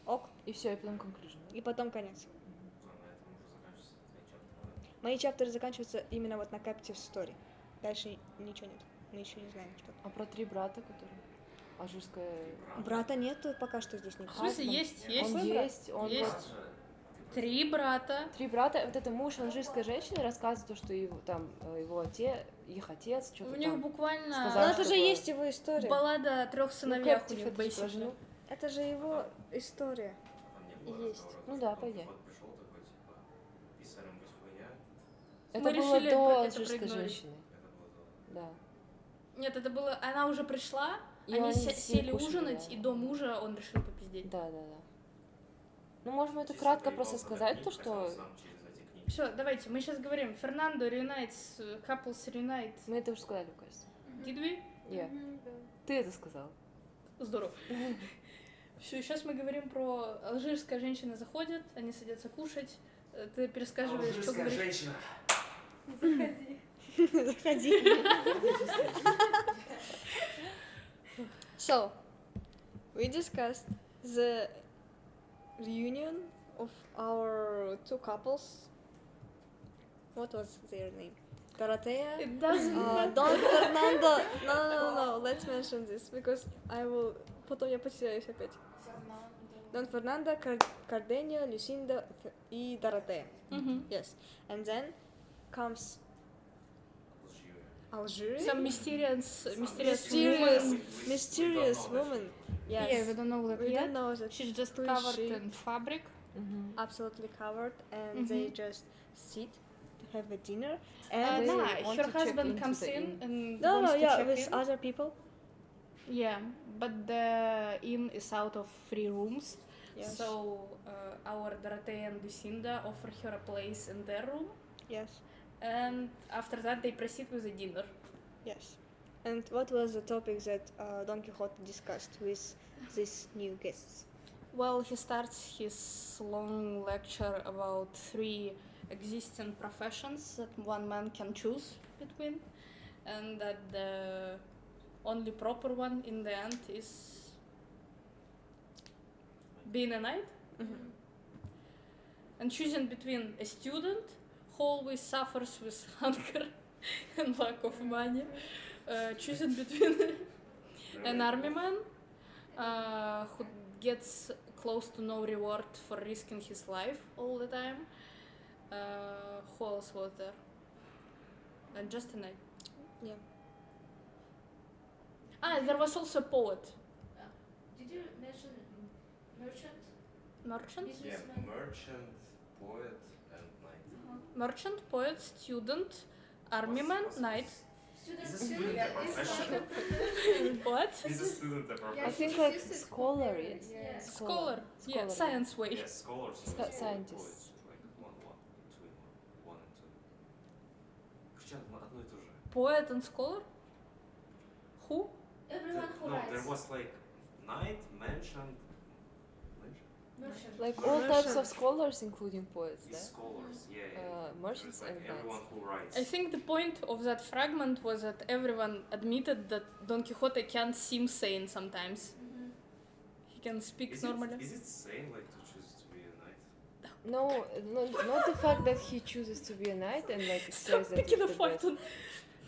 Speaker 2: Ок,
Speaker 3: И все, и потом conclusion.
Speaker 2: и потом конец.
Speaker 1: на этом уже заканчивается твои чаптеры.
Speaker 2: Мои чаптеры заканчиваются именно вот на Captive Story. Дальше ничего нет. Мы еще не знаем, что.
Speaker 3: А про 3 брата, которые... Алжирская...
Speaker 2: Брата нету пока что здесь
Speaker 6: В
Speaker 2: никого.
Speaker 6: смысле, есть?
Speaker 3: Он
Speaker 2: Какой брат?
Speaker 3: есть, он
Speaker 6: Есть.
Speaker 3: вот...
Speaker 6: 3 брата.
Speaker 3: 3 брата. Вот это муж алжирской женщины рассказывает, то, что его, там, его отец, их отец, что-то
Speaker 6: У
Speaker 3: там.
Speaker 6: них буквально
Speaker 3: сказал,
Speaker 2: Но это же
Speaker 3: чтобы-
Speaker 2: есть его история.
Speaker 6: баллада о 3 сыновьях у
Speaker 3: Кэптив
Speaker 6: них,
Speaker 3: это типа
Speaker 6: basically.
Speaker 3: жену.
Speaker 2: Это же его история.
Speaker 1: Там не было
Speaker 2: Есть.
Speaker 1: разговора,
Speaker 3: Ну
Speaker 1: что
Speaker 3: да,
Speaker 1: Дон
Speaker 3: по идее.
Speaker 1: Кихот пришел такой, типа, писарем быть хуйня.
Speaker 3: Это
Speaker 6: Мы
Speaker 3: было
Speaker 6: решили
Speaker 3: до
Speaker 6: это
Speaker 3: алжирской
Speaker 6: проигнорить.
Speaker 3: женщины.
Speaker 1: Это было
Speaker 3: Да.
Speaker 6: Нет, это было... Она уже пришла,
Speaker 3: И
Speaker 6: они
Speaker 3: они с ней
Speaker 6: сели
Speaker 3: кушали,
Speaker 6: ужинать,
Speaker 3: да.
Speaker 6: и до мужа он решил попиздеть.
Speaker 3: Да. Ну, можем это
Speaker 1: Чисто
Speaker 3: кратко
Speaker 1: доебался
Speaker 3: просто
Speaker 1: до
Speaker 3: сказать,
Speaker 1: книг,
Speaker 3: то,
Speaker 1: хотя
Speaker 3: что
Speaker 1: он сам через эти книги.
Speaker 6: Все, давайте, мы сейчас говорим. Фернандо reunites, couples reunite.
Speaker 3: мы это уже сказали, кажется.
Speaker 6: Did we?
Speaker 3: Я. Ты это сказал.
Speaker 6: Здорово. Все, сейчас мы говорим про алжирская женщина заходит, они садятся кушать. Ты пересказываешь, что
Speaker 1: Алжирская
Speaker 6: говоришь.
Speaker 1: женщина.
Speaker 2: Заходи. So, we discussed the reunion of our two couples. What was their name? Dorothea?
Speaker 6: It doesn't matter.
Speaker 2: Don Fernando. No. Let's mention this because I will. Потом я потеряюсь опять. Don Fernando, Cardenio, Lucinda и Dorothea.
Speaker 6: Мгм.
Speaker 2: Yes. And then comes Algeria.
Speaker 6: Some mysterious
Speaker 2: Mysterious woman. Yes.
Speaker 6: Yeah, we don't know that
Speaker 2: We
Speaker 6: yet.
Speaker 2: don't know that.
Speaker 6: She's just
Speaker 2: who is
Speaker 6: covered
Speaker 2: she.
Speaker 6: in fabric.
Speaker 2: Absolutely covered, and they just sit to have a dinner. And
Speaker 3: they
Speaker 6: Nah,
Speaker 3: want
Speaker 6: her
Speaker 3: to check
Speaker 6: husband
Speaker 3: into
Speaker 6: comes
Speaker 3: the
Speaker 6: in
Speaker 3: inn.
Speaker 6: and
Speaker 2: no,
Speaker 6: wants to
Speaker 2: yeah,
Speaker 6: check
Speaker 2: with
Speaker 6: in.
Speaker 2: other people.
Speaker 6: Yeah, but the inn is out of 3 rooms.
Speaker 2: Yes.
Speaker 6: So our Dorothea and Lucinda offer her a place in their room,
Speaker 2: Yes.
Speaker 6: and after that they proceed with the dinner.
Speaker 2: Yes. And what was the topic that Don Quixote discussed with these new guests?
Speaker 6: Well, he starts his long lecture about 3 existing professions that one man can choose between, and that the only proper one in the end is being a knight.
Speaker 2: Mm-hmm.
Speaker 6: And choosing between a student who always suffers with hunger and lack of money, choosing between an army man who gets close to no reward for risking his life all the time. Who else was there? And just a knight.
Speaker 2: Yeah.
Speaker 6: There was also a poet.
Speaker 5: Did you mention merchant?
Speaker 6: Merchant?
Speaker 1: Yeah, merchant, poet, and knight.
Speaker 6: Merchant, poet, student, army man, knight.
Speaker 1: Is a student a profession?
Speaker 6: What?
Speaker 1: Is a student a
Speaker 3: I
Speaker 1: profession?
Speaker 3: think like scholar, yes.
Speaker 5: Yeah.
Speaker 6: Scholar. Yeah,
Speaker 3: Scholar.
Speaker 6: science way.
Speaker 1: Yes, scholars.
Speaker 3: Scientists.
Speaker 1: Like one and two. Причем одно и то же.
Speaker 6: Poet and scholar? Who?
Speaker 5: Everyone who
Speaker 1: No,
Speaker 5: writes.
Speaker 1: there was like knight, mentioned.
Speaker 5: Merchant.
Speaker 3: Like all types of scholars, including poets,
Speaker 1: Is
Speaker 3: да?
Speaker 1: scholars, yeah.
Speaker 3: Merchants
Speaker 1: There's, like
Speaker 3: and
Speaker 1: everyone
Speaker 3: knights.
Speaker 1: who writes.
Speaker 6: I think the point of that fragment was that everyone admitted that Don Quixote can seem sane sometimes. He can speak normally.
Speaker 1: Is it sane like to choose to be a knight?
Speaker 3: No, not the fact that he chooses to be a knight and like
Speaker 6: Stop
Speaker 3: says that
Speaker 6: picking
Speaker 3: it's
Speaker 6: a
Speaker 3: the
Speaker 6: fight
Speaker 3: best.
Speaker 6: on.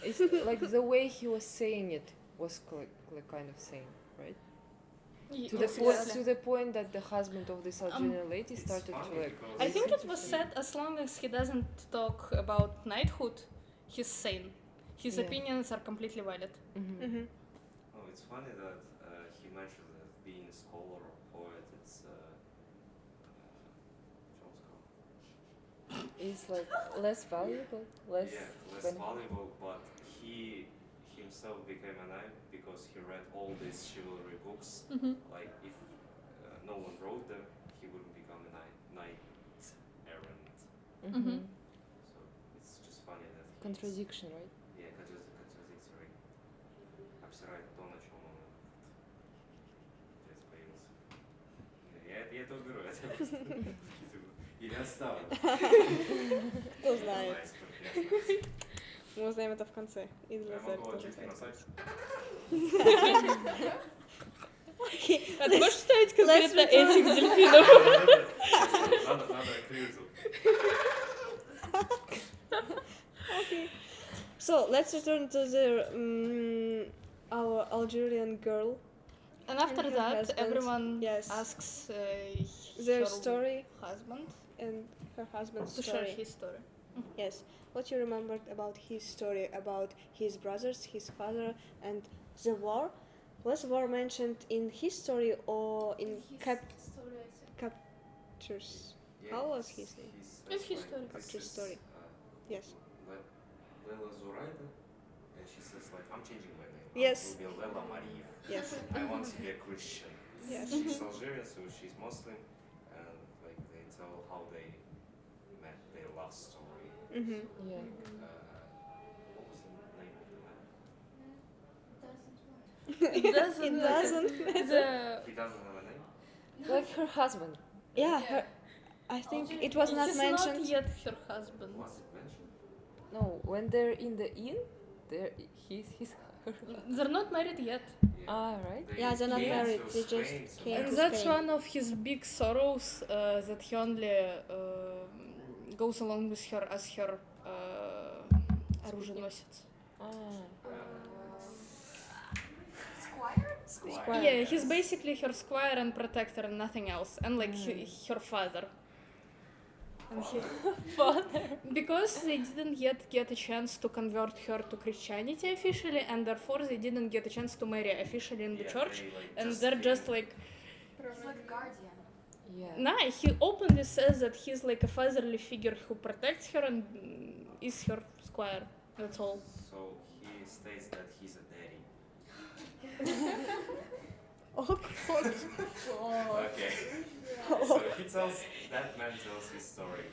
Speaker 3: It's like the way he was saying it was like kind of sane, right? To the
Speaker 6: Yes,
Speaker 3: point,
Speaker 6: exactly.
Speaker 3: to the point that the husband of this Algerian lady
Speaker 1: It's
Speaker 3: started to
Speaker 1: funny
Speaker 3: like.
Speaker 1: because
Speaker 6: I think it
Speaker 3: listen
Speaker 6: was
Speaker 3: to him.
Speaker 6: said as long as he doesn't talk about knighthood, he's sane. His
Speaker 3: Yeah.
Speaker 6: opinions are completely valid.
Speaker 3: Mhm.
Speaker 2: Mm-hmm.
Speaker 1: Oh, it's funny that he mentioned that being a scholar or poet, it's
Speaker 3: It's like less valuable, less.
Speaker 1: yeah, less
Speaker 3: benefit.
Speaker 1: valuable, but he himself became a knight because he read all these chivalry books.
Speaker 6: Mm-hmm.
Speaker 1: Like if no one wrote them, he wouldn't become a knight errant.
Speaker 3: Mhm.
Speaker 1: So it's just funny that he's-
Speaker 3: Contradiction, right?
Speaker 1: Yeah, contradictory. Обсирает то, на чем он здесь появился. Я это уберу, это просто или оставлю.
Speaker 2: Кто знает.
Speaker 1: Знает, что я-
Speaker 2: Мы узнаем это в конце. И
Speaker 1: Я
Speaker 2: Delazari
Speaker 1: могу
Speaker 2: тоже
Speaker 1: отчислить
Speaker 2: знает.
Speaker 1: на сайт.
Speaker 6: А ты можешь ставить
Speaker 2: Let's
Speaker 6: конкретно
Speaker 2: return.
Speaker 6: этих дельфинов?
Speaker 1: Надо крыльцу.
Speaker 2: Okay. So let's return to the our Algerian girl
Speaker 6: And after
Speaker 2: her
Speaker 6: that,
Speaker 2: husband,
Speaker 6: everyone
Speaker 2: yes.
Speaker 6: asks
Speaker 2: Their
Speaker 6: her
Speaker 2: story
Speaker 6: husband
Speaker 2: and her husband's
Speaker 6: to
Speaker 2: story.
Speaker 6: share his story.
Speaker 2: Yes. What you remembered about his story, about his brothers, his father, and the war? Was war mentioned in his story or in
Speaker 5: story, I think.
Speaker 2: captures? How was his name?
Speaker 6: It's his story.
Speaker 2: Capture story. Yes.
Speaker 1: Lela Zoraida, and she says like, I'm changing my name.
Speaker 2: Yes.
Speaker 1: I will be Lela Mariv.
Speaker 2: Yes.
Speaker 1: I want to be a Christian.
Speaker 2: Yes.
Speaker 1: She's Algerian, so she's Muslim, and like they tell how they met, their love story.
Speaker 2: Mm-hmm.
Speaker 3: Yeah.
Speaker 1: What was the name of the man?
Speaker 6: It doesn't.
Speaker 2: It doesn't.
Speaker 1: He doesn't have a name.
Speaker 3: Like her husband.
Speaker 2: Yeah. I think it was not
Speaker 6: He's
Speaker 2: mentioned.
Speaker 6: not yet her husband.
Speaker 1: Was it mentioned?
Speaker 3: No, when they're in the inn, he's her.
Speaker 6: They're not married yet.
Speaker 3: Ah, right.
Speaker 2: Yeah, they're not
Speaker 1: came
Speaker 2: married.
Speaker 1: to
Speaker 2: They just
Speaker 1: Spain to
Speaker 2: came
Speaker 1: marry.
Speaker 6: And
Speaker 2: to
Speaker 6: that's
Speaker 2: Spain.
Speaker 6: one of his big sorrows that he only goes along with her as her оруженосец.
Speaker 3: Ah.
Speaker 7: Squire?
Speaker 6: Yeah, he's basically her squire and protector and nothing else, and like her father. And because they didn't yet get a chance to convert her to Christianity officially, and therefore they didn't get a chance to marry officially in the church,
Speaker 1: They, like,
Speaker 6: and
Speaker 1: just
Speaker 6: they're
Speaker 1: came.
Speaker 6: just like,
Speaker 7: He's like a guardian.
Speaker 3: Yeah.
Speaker 6: nah, he openly says that he's like a fatherly figure who protects her and is her squire. That's all.
Speaker 1: So he states that he's a daddy. Okay. So he tells, that man tells his story.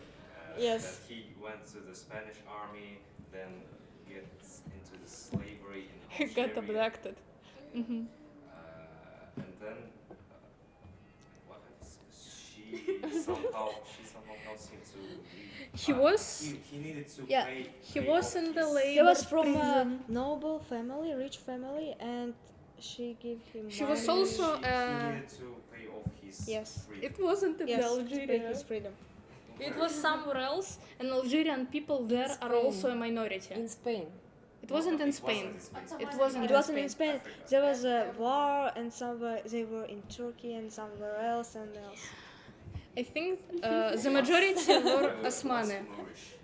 Speaker 2: Yes.
Speaker 1: That he went to the Spanish army, then gets into the slavery in
Speaker 6: He
Speaker 1: Algeria.
Speaker 6: got abducted. Mm-hmm.
Speaker 1: And then, what else? She somehow helps him to leave.
Speaker 6: He was-
Speaker 1: He needed to
Speaker 2: Yeah.
Speaker 1: pay.
Speaker 6: He
Speaker 1: pay
Speaker 6: was
Speaker 1: off
Speaker 6: in the
Speaker 1: his-
Speaker 6: labor
Speaker 2: He was from a
Speaker 6: prison.
Speaker 2: noble family, rich family, and she gave him
Speaker 6: She
Speaker 2: money.
Speaker 6: was also
Speaker 1: He needed to pay off his
Speaker 2: Yes.
Speaker 1: freedom.
Speaker 6: It wasn't in
Speaker 2: yes, to pay
Speaker 6: Algeria.
Speaker 2: his freedom.
Speaker 6: It was somewhere else, and Algerian people there are
Speaker 3: Spain.
Speaker 6: also a minority.
Speaker 3: In Spain.
Speaker 6: It wasn't in
Speaker 1: It
Speaker 6: Spain.
Speaker 1: wasn't
Speaker 6: It wasn't.
Speaker 2: It
Speaker 6: in
Speaker 2: wasn't in Spain.
Speaker 1: Africa.
Speaker 2: There was a war, and somewhere they were in Turkey and somewhere else and else.
Speaker 6: I think the majority were Osmani.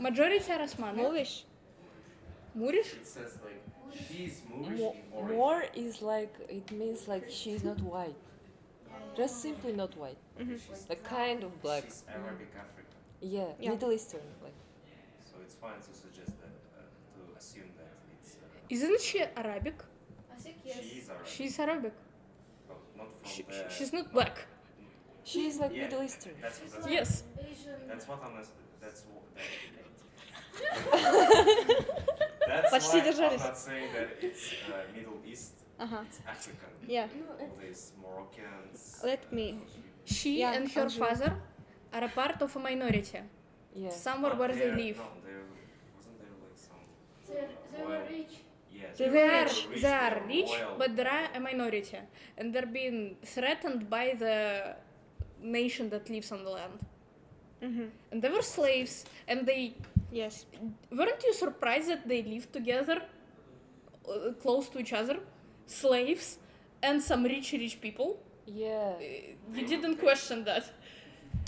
Speaker 6: Majority are Osmani.
Speaker 2: Moorish.
Speaker 6: Moorish?
Speaker 1: It says like she's Moorish in origin.
Speaker 3: More is like, it means like she's not white. Just simply not white. Like kind of black.
Speaker 1: She's Arabic African.
Speaker 3: Yeah,
Speaker 2: Yeah.
Speaker 3: Middle Eastern. Like.
Speaker 1: So it's fine to suggest that, to assume that it's.
Speaker 6: Isn't she Arabic?
Speaker 5: I think yes.
Speaker 1: She is Arabic.
Speaker 6: She's Arabic.
Speaker 1: But not from the.
Speaker 6: She's not black.
Speaker 3: She's like
Speaker 1: Yeah,
Speaker 3: Middle Eastern.
Speaker 1: That's
Speaker 6: Yes.
Speaker 5: Asian.
Speaker 1: That's what I'm. That's what.
Speaker 2: Почти
Speaker 1: That's why I'm
Speaker 2: держались.
Speaker 1: not saying that it's Middle East.
Speaker 2: Uh-huh.
Speaker 1: It's African.
Speaker 2: Yeah.
Speaker 1: All these Moroccans.
Speaker 2: Let me.
Speaker 6: She
Speaker 2: Yeah,
Speaker 6: and her
Speaker 2: Algeria.
Speaker 6: father are a part of a minority.
Speaker 3: Yeah.
Speaker 6: Somewhere
Speaker 1: But
Speaker 6: where they
Speaker 1: there-
Speaker 6: live.
Speaker 1: No, there wasn't there like some.
Speaker 5: They were rich.
Speaker 1: Yeah,
Speaker 6: They
Speaker 1: were
Speaker 6: are,
Speaker 1: rich,
Speaker 6: they are
Speaker 1: were
Speaker 6: rich,
Speaker 1: royal.
Speaker 6: but they are a minority, and they're being threatened by the nation that lives on the land.
Speaker 2: Mm-hmm.
Speaker 6: And they were slaves, and they
Speaker 2: Yes.
Speaker 6: weren't you surprised that they lived together, close to each other, slaves and some rich people?
Speaker 3: Yeah.
Speaker 6: You didn't question that.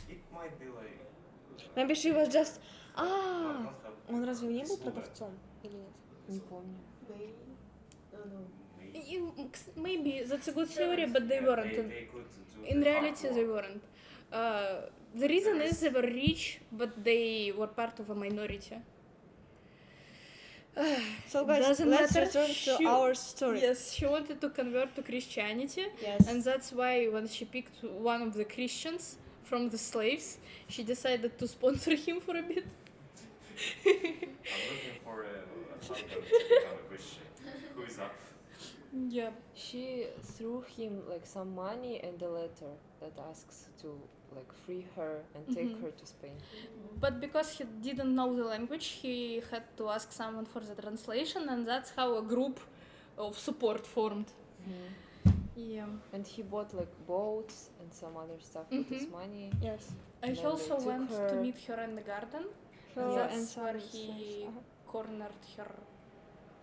Speaker 1: It might be like.
Speaker 2: Maybe she was just.
Speaker 1: not
Speaker 2: Ah,
Speaker 1: have
Speaker 2: он разве не был
Speaker 1: слуга.
Speaker 2: продавцом или нет?
Speaker 3: Не помню.
Speaker 6: Maybe that's a good theory, but they
Speaker 1: Yeah,
Speaker 6: weren't.
Speaker 1: They could do
Speaker 6: In
Speaker 1: the hard
Speaker 6: reality, they
Speaker 1: work.
Speaker 6: weren't. The reason is they were rich, but they were part of a minority.
Speaker 2: So guys,
Speaker 6: Doesn't
Speaker 2: let's
Speaker 6: matter.
Speaker 2: return to
Speaker 6: She-
Speaker 2: our story.
Speaker 6: Yes, she wanted to convert to Christianity,
Speaker 2: Yes.
Speaker 6: and that's why when she picked one of the Christians from the slaves, she decided to sponsor him for a bit.
Speaker 1: I'm looking for a husband to become a Christian. Who is up?
Speaker 6: Yeah.
Speaker 3: She threw him like some money and a letter that asks to like free her and take
Speaker 6: Mhm.
Speaker 3: her to Spain.
Speaker 6: But because he didn't know the language, he had to ask someone for the translation, and that's how a group of support formed. Yeah.
Speaker 3: And he bought like boats and some other stuff with his
Speaker 6: Mhm.
Speaker 3: money.
Speaker 2: Yes.
Speaker 6: And he
Speaker 3: Then they
Speaker 6: also
Speaker 3: took
Speaker 6: went to
Speaker 3: her-
Speaker 6: meet her in the garden.
Speaker 2: Her
Speaker 6: That's
Speaker 2: and some
Speaker 6: where
Speaker 2: slaves.
Speaker 6: he cornered her.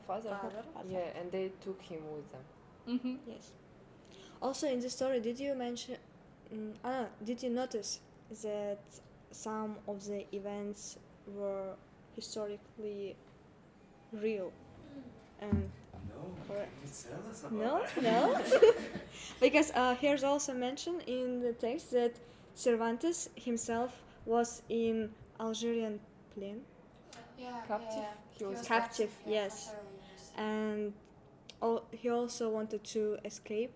Speaker 3: Father.
Speaker 6: Father.
Speaker 3: Yeah, and they took him with them.
Speaker 6: Mm-hmm.
Speaker 2: Yes. Also, in the story, did you mention? Did you notice that some of the events were historically real? And
Speaker 1: No,
Speaker 2: correct.
Speaker 1: can you tell us about
Speaker 2: No,
Speaker 1: that?
Speaker 2: no. Because here's also mentioned in the text that Cervantes himself was in Algerian plane,
Speaker 7: Yeah,
Speaker 3: Captive?
Speaker 7: yeah.
Speaker 3: He was
Speaker 2: captive,
Speaker 7: yeah,
Speaker 2: yes.
Speaker 7: for several years.
Speaker 2: And he also wanted to escape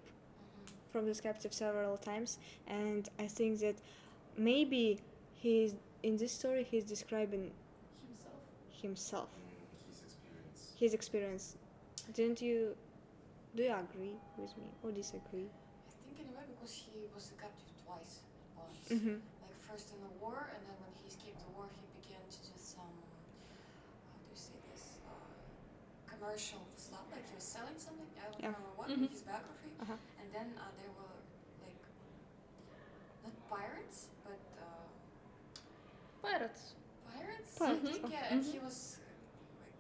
Speaker 2: from this captive several times. And I think that maybe he's in this story he's describing himself,
Speaker 1: His experience.
Speaker 2: his experience. Didn't you? Do you agree with me or disagree?
Speaker 7: I think in a way because he was a captive twice at once.
Speaker 2: Mm-hmm.
Speaker 7: Like first in the war, and then when he escaped the war, he began to do some, how do you say this, commercial stuff. Like he was selling something. I don't
Speaker 2: Yeah.
Speaker 7: remember what.
Speaker 6: Mhm.
Speaker 7: His biography.
Speaker 2: Uh-huh.
Speaker 7: And then there were like not pirates, but
Speaker 6: Pirates.
Speaker 7: pirates. I
Speaker 2: Pirates,
Speaker 7: think,
Speaker 2: oh.
Speaker 7: yeah. And
Speaker 6: Mhm.
Speaker 7: he was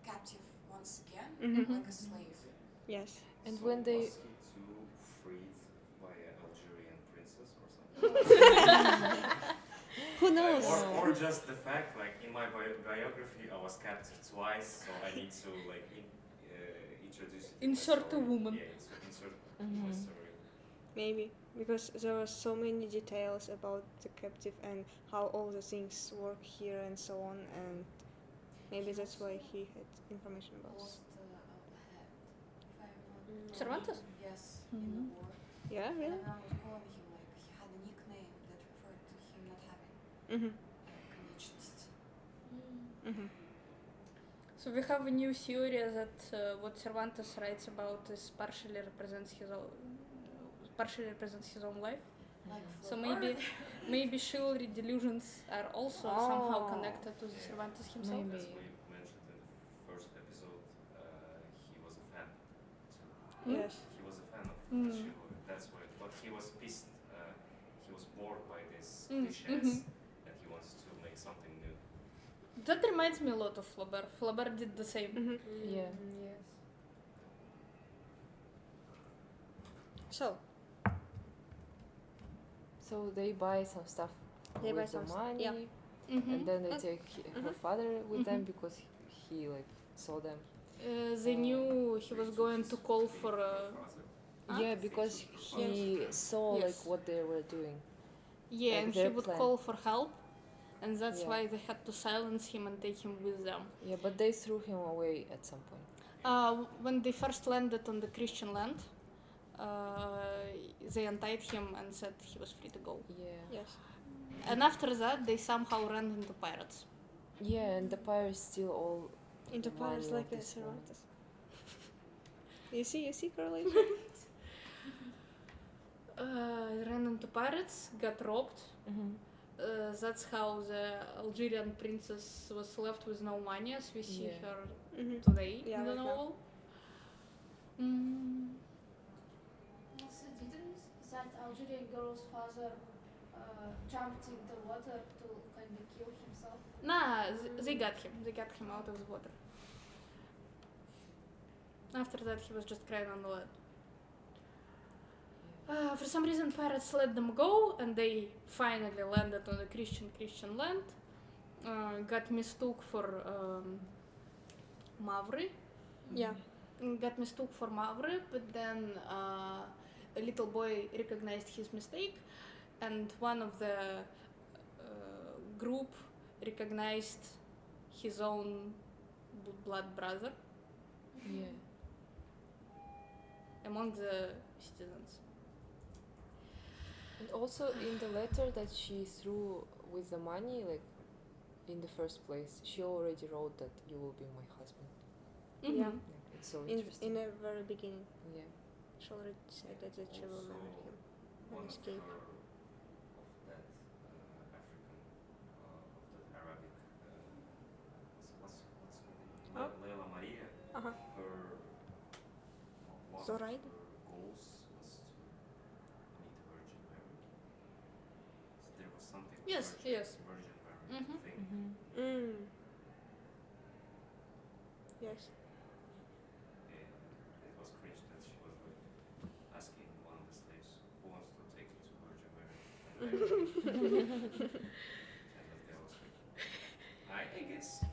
Speaker 7: captive once again,
Speaker 2: Mhm.
Speaker 7: like a slave.
Speaker 2: Yes.
Speaker 3: And
Speaker 1: So
Speaker 3: when they
Speaker 1: was he too freed by an Algerian princess or something?
Speaker 2: Who knows?
Speaker 1: Or just the fact, like in my biography, I was captive twice, so I need to like introduce it. in my
Speaker 6: Insert a
Speaker 1: story.
Speaker 6: woman.
Speaker 1: Yeah, insert in my
Speaker 3: Mhm.
Speaker 1: story.
Speaker 2: Maybe because there were so many details about the captive and how all the things work here and so on, and maybe that's why he had information about.
Speaker 7: Lost the head. If I'm not wrong.
Speaker 6: Cervantes?
Speaker 7: Yes, in the war.
Speaker 2: Yeah,
Speaker 7: And
Speaker 2: really?
Speaker 7: everyone was calling him like he had a nickname that referred to him not having
Speaker 2: Mhm.
Speaker 7: конечность.
Speaker 2: Mhm.
Speaker 6: So we have a new theory that what Cervantes writes about is partially represents his own life.
Speaker 7: Like
Speaker 6: So
Speaker 7: Flaubert.
Speaker 6: maybe chivalry delusions are also somehow connected to the Cervantes himself.
Speaker 3: Maybe.
Speaker 1: As we mentioned in the first episode, he was a fan. Too.
Speaker 6: Hmm?
Speaker 2: Yes.
Speaker 1: He was a fan of
Speaker 6: Mm.
Speaker 1: chivalry. That's why. But he was pissed. He was bored by these
Speaker 6: Mm,
Speaker 1: cliches, and he wants to make something new.
Speaker 6: That reminds me a lot of Flaubert. Flaubert did the same.
Speaker 2: Mhm.
Speaker 3: Yeah.
Speaker 4: Yes.
Speaker 2: So
Speaker 3: So they buy some stuff
Speaker 2: They buy
Speaker 3: with the
Speaker 2: some
Speaker 3: money,
Speaker 2: yeah.
Speaker 6: Mhm.
Speaker 3: and then they
Speaker 2: Mm.
Speaker 3: take her
Speaker 2: Mhm.
Speaker 3: father with them
Speaker 6: Mhm.
Speaker 3: because he like saw them.
Speaker 6: They knew he was going to call for. Huh?
Speaker 3: Yeah, because he saw
Speaker 6: Yes.
Speaker 3: like what they were doing.
Speaker 6: Yeah,
Speaker 3: Like
Speaker 6: and he
Speaker 3: their
Speaker 6: would
Speaker 3: plan.
Speaker 6: call for help, and that's
Speaker 3: Yeah.
Speaker 6: why they had to silence him and take him with them.
Speaker 3: Yeah, but they threw him away at some point.
Speaker 6: When they first landed on the Christian land, they untied him and said he was free to go.
Speaker 3: Yeah.
Speaker 2: yes.
Speaker 6: And after that, they somehow ran into pirates.
Speaker 3: Yeah, and the pirates steal all.
Speaker 2: Into
Speaker 3: the
Speaker 2: pirates
Speaker 3: money
Speaker 2: like
Speaker 3: of
Speaker 2: a
Speaker 3: this woman.
Speaker 2: Cervantes. You see correlation?
Speaker 6: Ran into pirates, got robbed.
Speaker 3: Mm-hmm.
Speaker 6: That's how the Algerian princess was left with no money, as we see
Speaker 3: Yeah.
Speaker 6: her
Speaker 2: Mhm.
Speaker 6: today
Speaker 2: Yeah,
Speaker 6: in the
Speaker 2: right now.
Speaker 6: novel.
Speaker 5: Also, didn't that Algerian girl's father jumped in the water to kind of kill himself?
Speaker 6: Nah, they got him. They got him out of the water. After that, he was just crying on the land. For some reason, pirates let them go, and they finally landed on a Christian land. Got mistook for Mavri.
Speaker 2: Yeah.
Speaker 6: Got mistook for Mavri, but then a little boy recognized his mistake, and one of the group recognized his own blood brother
Speaker 3: Yeah.
Speaker 6: among the citizens.
Speaker 3: And also in the letter that she threw with the money, like in the first place, she already wrote that you will be my husband.
Speaker 2: Yeah.
Speaker 6: Mhm.
Speaker 3: Like, it's so
Speaker 2: In
Speaker 3: interesting.
Speaker 2: the very beginning,
Speaker 3: Yeah.
Speaker 2: she already said that she will marry him
Speaker 1: One
Speaker 2: and
Speaker 1: of
Speaker 2: escape.
Speaker 1: her, of that African, of that Arabic, what's
Speaker 2: Oh.
Speaker 1: Leila Maria.
Speaker 2: Uh-huh.
Speaker 1: Her one
Speaker 2: Zoraida?
Speaker 1: of her goals was to meet Virgin Mary. So there was something.
Speaker 6: Yes, yes.
Speaker 1: Virgin Mary
Speaker 6: Mhm.
Speaker 1: thing.
Speaker 3: Mm-hmm.
Speaker 2: Mm. Yes.
Speaker 1: And it was cringe that she was like asking one of the slaves I guess.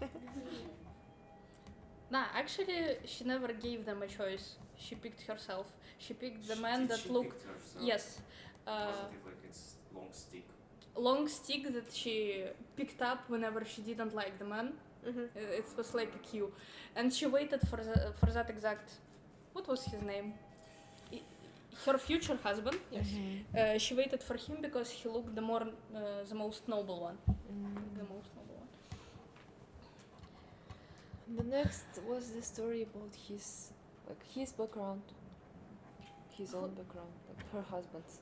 Speaker 6: Nah, actually, she never gave them a choice. She picked herself. She picked the man
Speaker 1: Did
Speaker 6: that
Speaker 1: she
Speaker 6: looked.
Speaker 1: picked herself?
Speaker 6: Yes.
Speaker 1: Positive, like it's long stick.
Speaker 6: Long stick that she picked up whenever she didn't like the man. It was like a cue, and she waited for that exact. What was his name? Her future husband.
Speaker 2: Yes.
Speaker 6: She waited for him because he looked the most noble one. The most noble one.
Speaker 3: The next was the story about his background, his own background, like her husband's,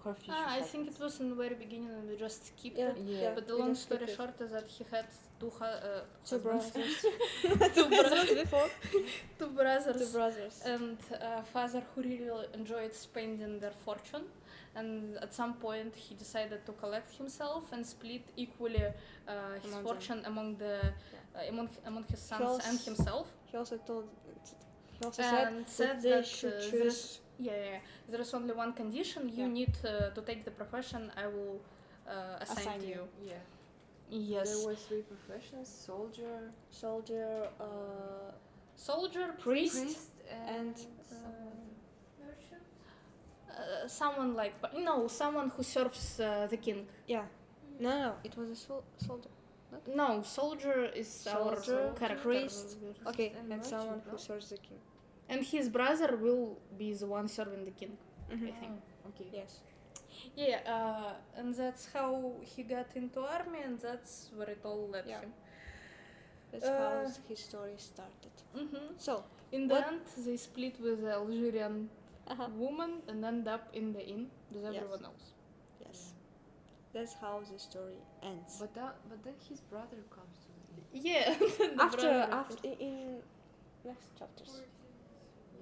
Speaker 3: her future
Speaker 6: I
Speaker 3: husband's.
Speaker 6: think it was in the very beginning and we just skipped
Speaker 2: Yeah.
Speaker 6: it.
Speaker 3: Yeah.
Speaker 6: But the
Speaker 2: we
Speaker 6: long
Speaker 2: just skipped
Speaker 6: story
Speaker 2: it.
Speaker 6: short is that he had two
Speaker 2: brothers.
Speaker 6: two
Speaker 2: Before.
Speaker 6: two brothers.
Speaker 2: Two brothers.
Speaker 6: And a father who really enjoyed spending their fortune, and at some point he decided to collect himself and split equally his
Speaker 2: Among
Speaker 6: fortune among among his sons
Speaker 2: also-
Speaker 6: and himself.
Speaker 2: He also
Speaker 6: And
Speaker 2: said
Speaker 6: that
Speaker 2: they should choose.
Speaker 6: there is only one condition: you
Speaker 2: Yeah.
Speaker 6: need to take the profession I will assign to you.
Speaker 3: Yeah.
Speaker 6: Yes.
Speaker 3: There were 3 professions: soldier,
Speaker 6: Soldier,
Speaker 2: Priest, and
Speaker 6: someone like someone who serves the king.
Speaker 2: yeah. No, it was a soldier.
Speaker 6: No, soldier is our
Speaker 2: Soldier,
Speaker 6: character.
Speaker 2: priest. Okay,
Speaker 3: And
Speaker 2: and
Speaker 3: merchant,
Speaker 2: someone who
Speaker 3: no?
Speaker 2: serves the king.
Speaker 6: And his brother will be the one serving the king, I think.
Speaker 3: Okay.
Speaker 2: Yes.
Speaker 6: Yeah, and that's how he got into army, and that's where it all led
Speaker 2: Yeah.
Speaker 6: him.
Speaker 2: That's how his story started. So,
Speaker 6: In the
Speaker 2: What-
Speaker 6: end, they split with the Algerian woman and end up in the inn with
Speaker 2: Yes.
Speaker 6: everyone else.
Speaker 2: yes. That's how the story ends.
Speaker 3: But then his brother comes to me.
Speaker 6: Yeah.
Speaker 2: after in next chapters.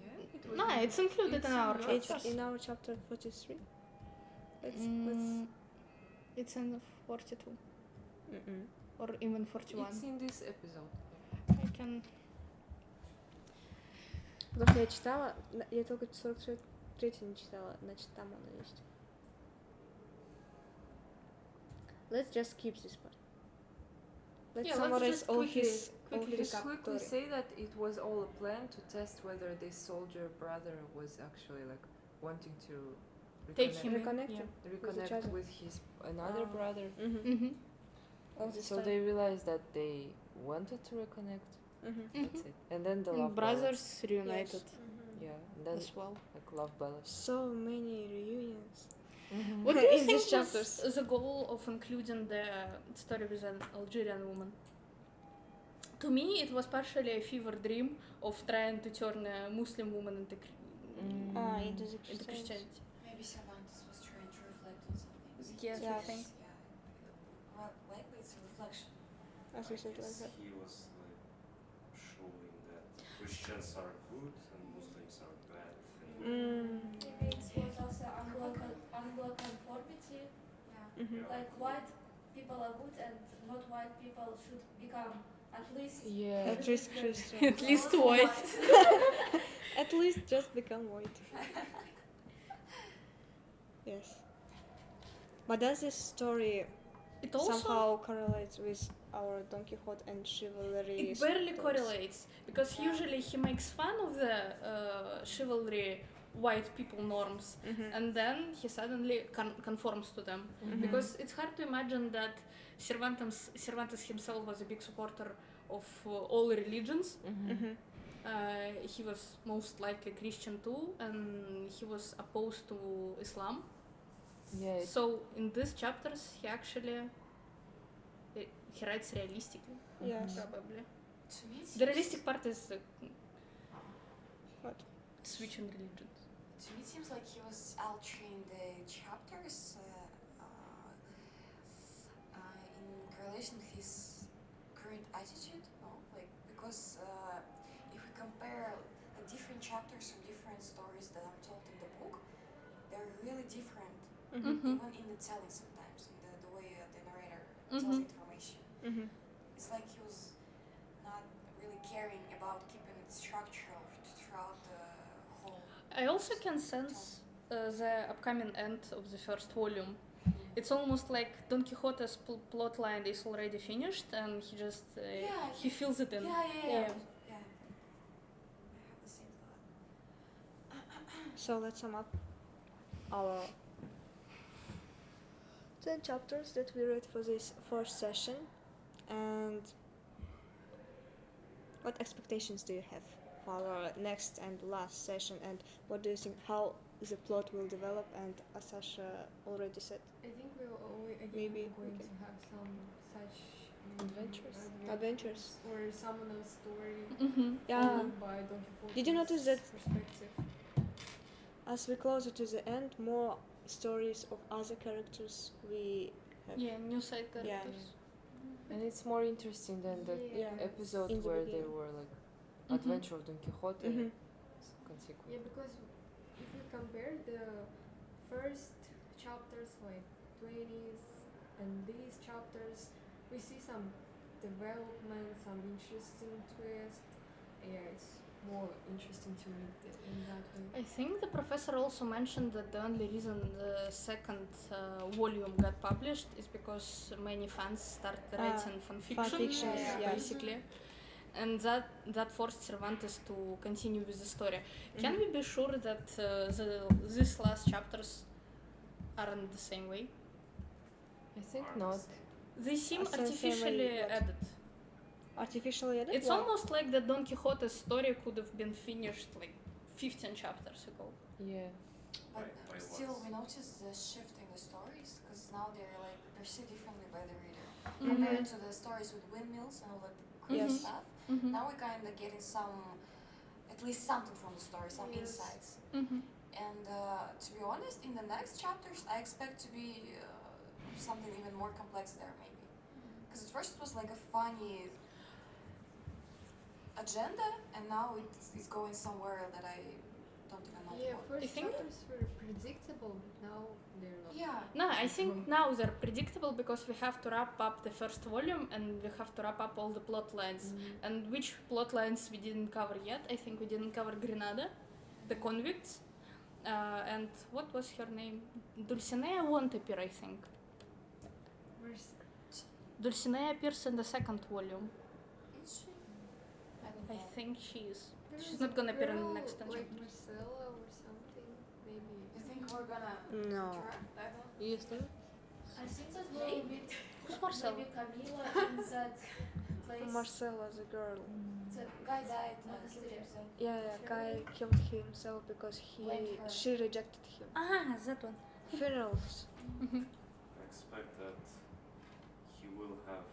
Speaker 3: Yeah. It
Speaker 6: No, it's included in our
Speaker 2: It's
Speaker 6: chapters.
Speaker 2: in our chapter 43. Let's
Speaker 6: It's in 42
Speaker 2: Mm-mm.
Speaker 6: or even 41.
Speaker 3: It's in this episode.
Speaker 6: I can.
Speaker 2: Потому что я читала, я только 43 не читала, значит там оно есть. Let's just skip this part. Let's
Speaker 6: Yeah, let's
Speaker 2: summarize
Speaker 6: just
Speaker 2: all
Speaker 6: quickly
Speaker 2: his
Speaker 3: Just
Speaker 2: recap
Speaker 3: quickly
Speaker 2: story.
Speaker 3: say that it was all a plan to test whether this soldier brother was actually like wanting to
Speaker 6: Take him.
Speaker 2: Reconnected. each
Speaker 3: reconnect
Speaker 2: other.
Speaker 3: with his another brother.
Speaker 2: Mm-hmm. All this
Speaker 3: So
Speaker 2: time.
Speaker 3: they realized that they wanted to reconnect. That's it. And then the love
Speaker 6: Brothers reunited
Speaker 3: ballads. Yeah. And then
Speaker 6: as well.
Speaker 3: like love ballads.
Speaker 2: So many reunions.
Speaker 6: What do you
Speaker 2: In
Speaker 6: think
Speaker 2: these chapters.
Speaker 6: was the goal of including the story with an Algerian woman? To me, it was partially a fever dream of trying to turn a Muslim woman into
Speaker 2: Into the
Speaker 6: into Christianity.
Speaker 7: Maybe Cervantes was trying to reflect on something.
Speaker 6: Yes, I
Speaker 2: Yes.
Speaker 6: think.
Speaker 7: Yeah. Well, likely it's a reflection.
Speaker 2: As we said, like
Speaker 1: Guess
Speaker 2: that.
Speaker 1: he was like showing that Christians are good and Muslims are bad.
Speaker 5: Maybe it was also Anglo-conformity. Yeah.
Speaker 2: Mhm.
Speaker 5: Like white people are good and not white people should become at least.
Speaker 3: Yeah.
Speaker 2: At least Christian.
Speaker 6: At least
Speaker 5: also
Speaker 6: white.
Speaker 2: At least just become white. Yes. But does this story
Speaker 6: It also
Speaker 2: somehow correlates with our Don Quixote and chivalry?
Speaker 6: it barely
Speaker 2: stories?
Speaker 6: correlates because usually he makes fun of the chivalry white people norms, and then he suddenly conforms to them. Because it's hard to imagine that Cervantes himself was a big supporter of all religions. He was most likely Christian too, and he was opposed to Islam.
Speaker 3: Yeah.
Speaker 6: So in these chapters, he actually he writes realistically,
Speaker 2: Yes.
Speaker 6: probably.
Speaker 7: To me, it
Speaker 6: The
Speaker 7: seems-
Speaker 6: realistic part is
Speaker 2: What?
Speaker 6: switching religions.
Speaker 7: To me, it seems like he was altering the chapters in correlation with his current attitude. No, like because if we compare the different chapters from different stories that are told in the book, they're really different, even in the telling sometimes, in the way the narrator tells the information. It's like he was not really caring about keeping it structural throughout the whole.
Speaker 6: I also can sense the upcoming end of the first volume it's almost like Don Quixote's plot line is already finished, and he just he fills it in.
Speaker 7: Yeah. I have the same thought.
Speaker 2: So let's sum up our 10 chapters that we read for this first session, and what expectations do you have for our next and last session, and what do you think how the plot will develop? And as Sasha already said,
Speaker 8: I think we're
Speaker 2: Maybe
Speaker 8: going
Speaker 2: we
Speaker 8: to have some such
Speaker 2: adventures.
Speaker 8: or someone else's story
Speaker 2: Yeah.
Speaker 8: followed by Don Quixote's
Speaker 2: Did you notice that
Speaker 8: perspective.
Speaker 2: as we closer to the end, more stories of other characters we have?
Speaker 6: Yeah, new side characters.
Speaker 3: And it's more interesting than the
Speaker 2: Yeah.
Speaker 3: episode
Speaker 2: In the
Speaker 3: where they
Speaker 2: beginning.
Speaker 3: were like Adventure of Don Quixote. Consequence.
Speaker 8: Yeah, because if you compare the first chapters, like 20s, and these chapters, we see some development, some interesting twist. Yeah, it's more interesting to read it in that way.
Speaker 6: I think the professor also mentioned that the only reason the second volume got published is because many fans started writing fanfictions,
Speaker 2: yes.
Speaker 6: basically. And that forced Cervantes to continue with the story. Can we be sure that these last chapters aren't the same way?
Speaker 3: I think not.
Speaker 6: They seem
Speaker 2: Same way
Speaker 6: artificially
Speaker 2: what?
Speaker 6: added.
Speaker 2: Artificially added?
Speaker 6: It's almost like the Don Quixote story could have been finished like 15 chapters ago.
Speaker 3: Yeah.
Speaker 7: But
Speaker 1: By
Speaker 7: still,
Speaker 1: what?
Speaker 7: we notice the shift in the stories because now they're like perceived differently by the reader
Speaker 6: Mhm.
Speaker 7: compared to the stories with windmills and all that crazy
Speaker 6: Yes.
Speaker 7: stuff.
Speaker 6: Mhm.
Speaker 7: Now we're kind of getting at least something from the story, some
Speaker 8: Yes.
Speaker 7: insights.
Speaker 6: Mhm.
Speaker 7: And to be honest, in the next chapters, I expect to be something even more complex there, maybe. Because at first it was like a funny agenda, and now it's going somewhere that I don't even know.
Speaker 8: Yeah,
Speaker 7: what.
Speaker 8: first
Speaker 6: I think-
Speaker 8: chapters were predictable, but now they're not.
Speaker 7: Yeah.
Speaker 6: No, I think now they're predictable because we have to wrap up the first volume and we have to wrap up all the plot lines. And which plot lines we didn't cover yet? I think we didn't cover Grenada, the convicts, and what was her name? Dulcinea won't appear, I think. Dulcinea appears in the second volume.
Speaker 7: Is she? I don't
Speaker 6: I
Speaker 7: know.
Speaker 6: think she is.
Speaker 8: There's
Speaker 6: She's
Speaker 8: a
Speaker 6: not gonna appear in the
Speaker 8: girl,
Speaker 6: next 10
Speaker 8: like
Speaker 6: chapters.
Speaker 8: Marcella or something, maybe.
Speaker 7: You think we're gonna
Speaker 2: No.
Speaker 7: interact? I don't.
Speaker 2: Yes, no?
Speaker 5: I think that will be
Speaker 6: Who's Marcel?
Speaker 5: maybe Camila in that place.
Speaker 2: Marcella, the girl.
Speaker 5: The
Speaker 7: Guy died.
Speaker 5: monastery.
Speaker 2: Yeah, guy killed himself because
Speaker 7: Blamed her.
Speaker 2: she rejected him.
Speaker 6: Ah, that one.
Speaker 2: Funerals.
Speaker 6: Mhm.
Speaker 1: I expect that he will have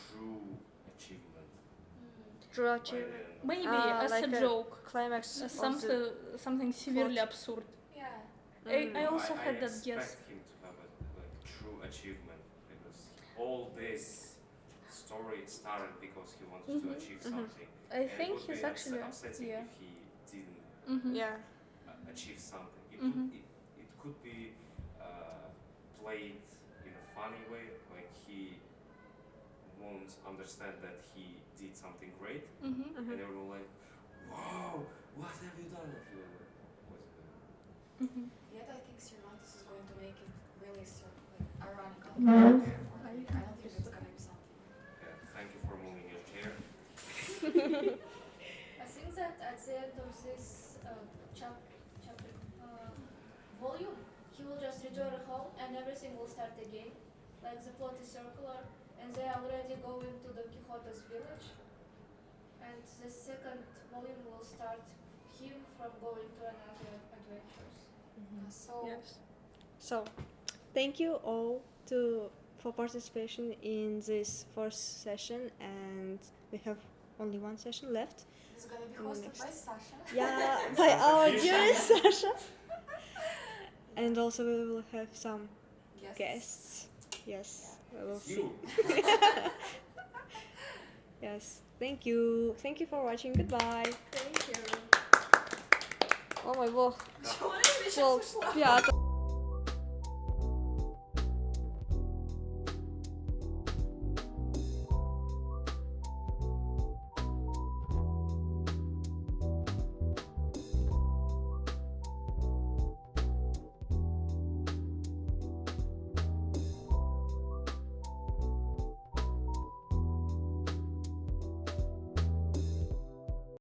Speaker 1: true achievement
Speaker 2: True
Speaker 1: by the
Speaker 2: achievement.
Speaker 1: end.
Speaker 6: Maybe as
Speaker 2: like
Speaker 6: a joke,
Speaker 2: Climax.
Speaker 6: as
Speaker 2: of the-
Speaker 6: something severely absurd.
Speaker 7: Yeah.
Speaker 6: I also
Speaker 1: I
Speaker 6: had that guess.
Speaker 1: expect him to have a true achievement because all this story started because he wanted to achieve something.
Speaker 6: I
Speaker 1: And
Speaker 6: think
Speaker 1: it would
Speaker 6: he's
Speaker 1: be
Speaker 6: actually
Speaker 1: upsetting
Speaker 6: yeah.
Speaker 1: if he didn't
Speaker 6: Mhm.
Speaker 2: Yeah.
Speaker 1: achieve something.
Speaker 6: Mhm.
Speaker 1: It could be played in a funny way, like he won't understand that he did something great,
Speaker 6: Mhm.
Speaker 1: and everyone like, wow, what have you done? He was
Speaker 6: Mhm.
Speaker 7: Yet I think Cervantes is going to make it really ironical. I don't think it's gonna be something.
Speaker 1: thank you for moving your chair.
Speaker 5: I think that at the end of this chapter volume, he will just return home and everything will start again. Like the plot is circular, and they are already going to Don Quixote's village. And the second volume will start him from going to another adventures.
Speaker 7: So
Speaker 2: Yes. So, thank you all for participation in this first session, and we have only one session left.
Speaker 7: it's gonna be
Speaker 2: And the
Speaker 7: hosted
Speaker 2: next-
Speaker 7: by Sasha.
Speaker 2: Yeah, by our dear Sasha. And also we will have some
Speaker 7: Yes.
Speaker 2: guests. Yes, we will see.
Speaker 1: You.
Speaker 2: Yes, thank you. Thank you for watching. Goodbye.
Speaker 8: Thank you.
Speaker 2: О мой бог. Пол пятого.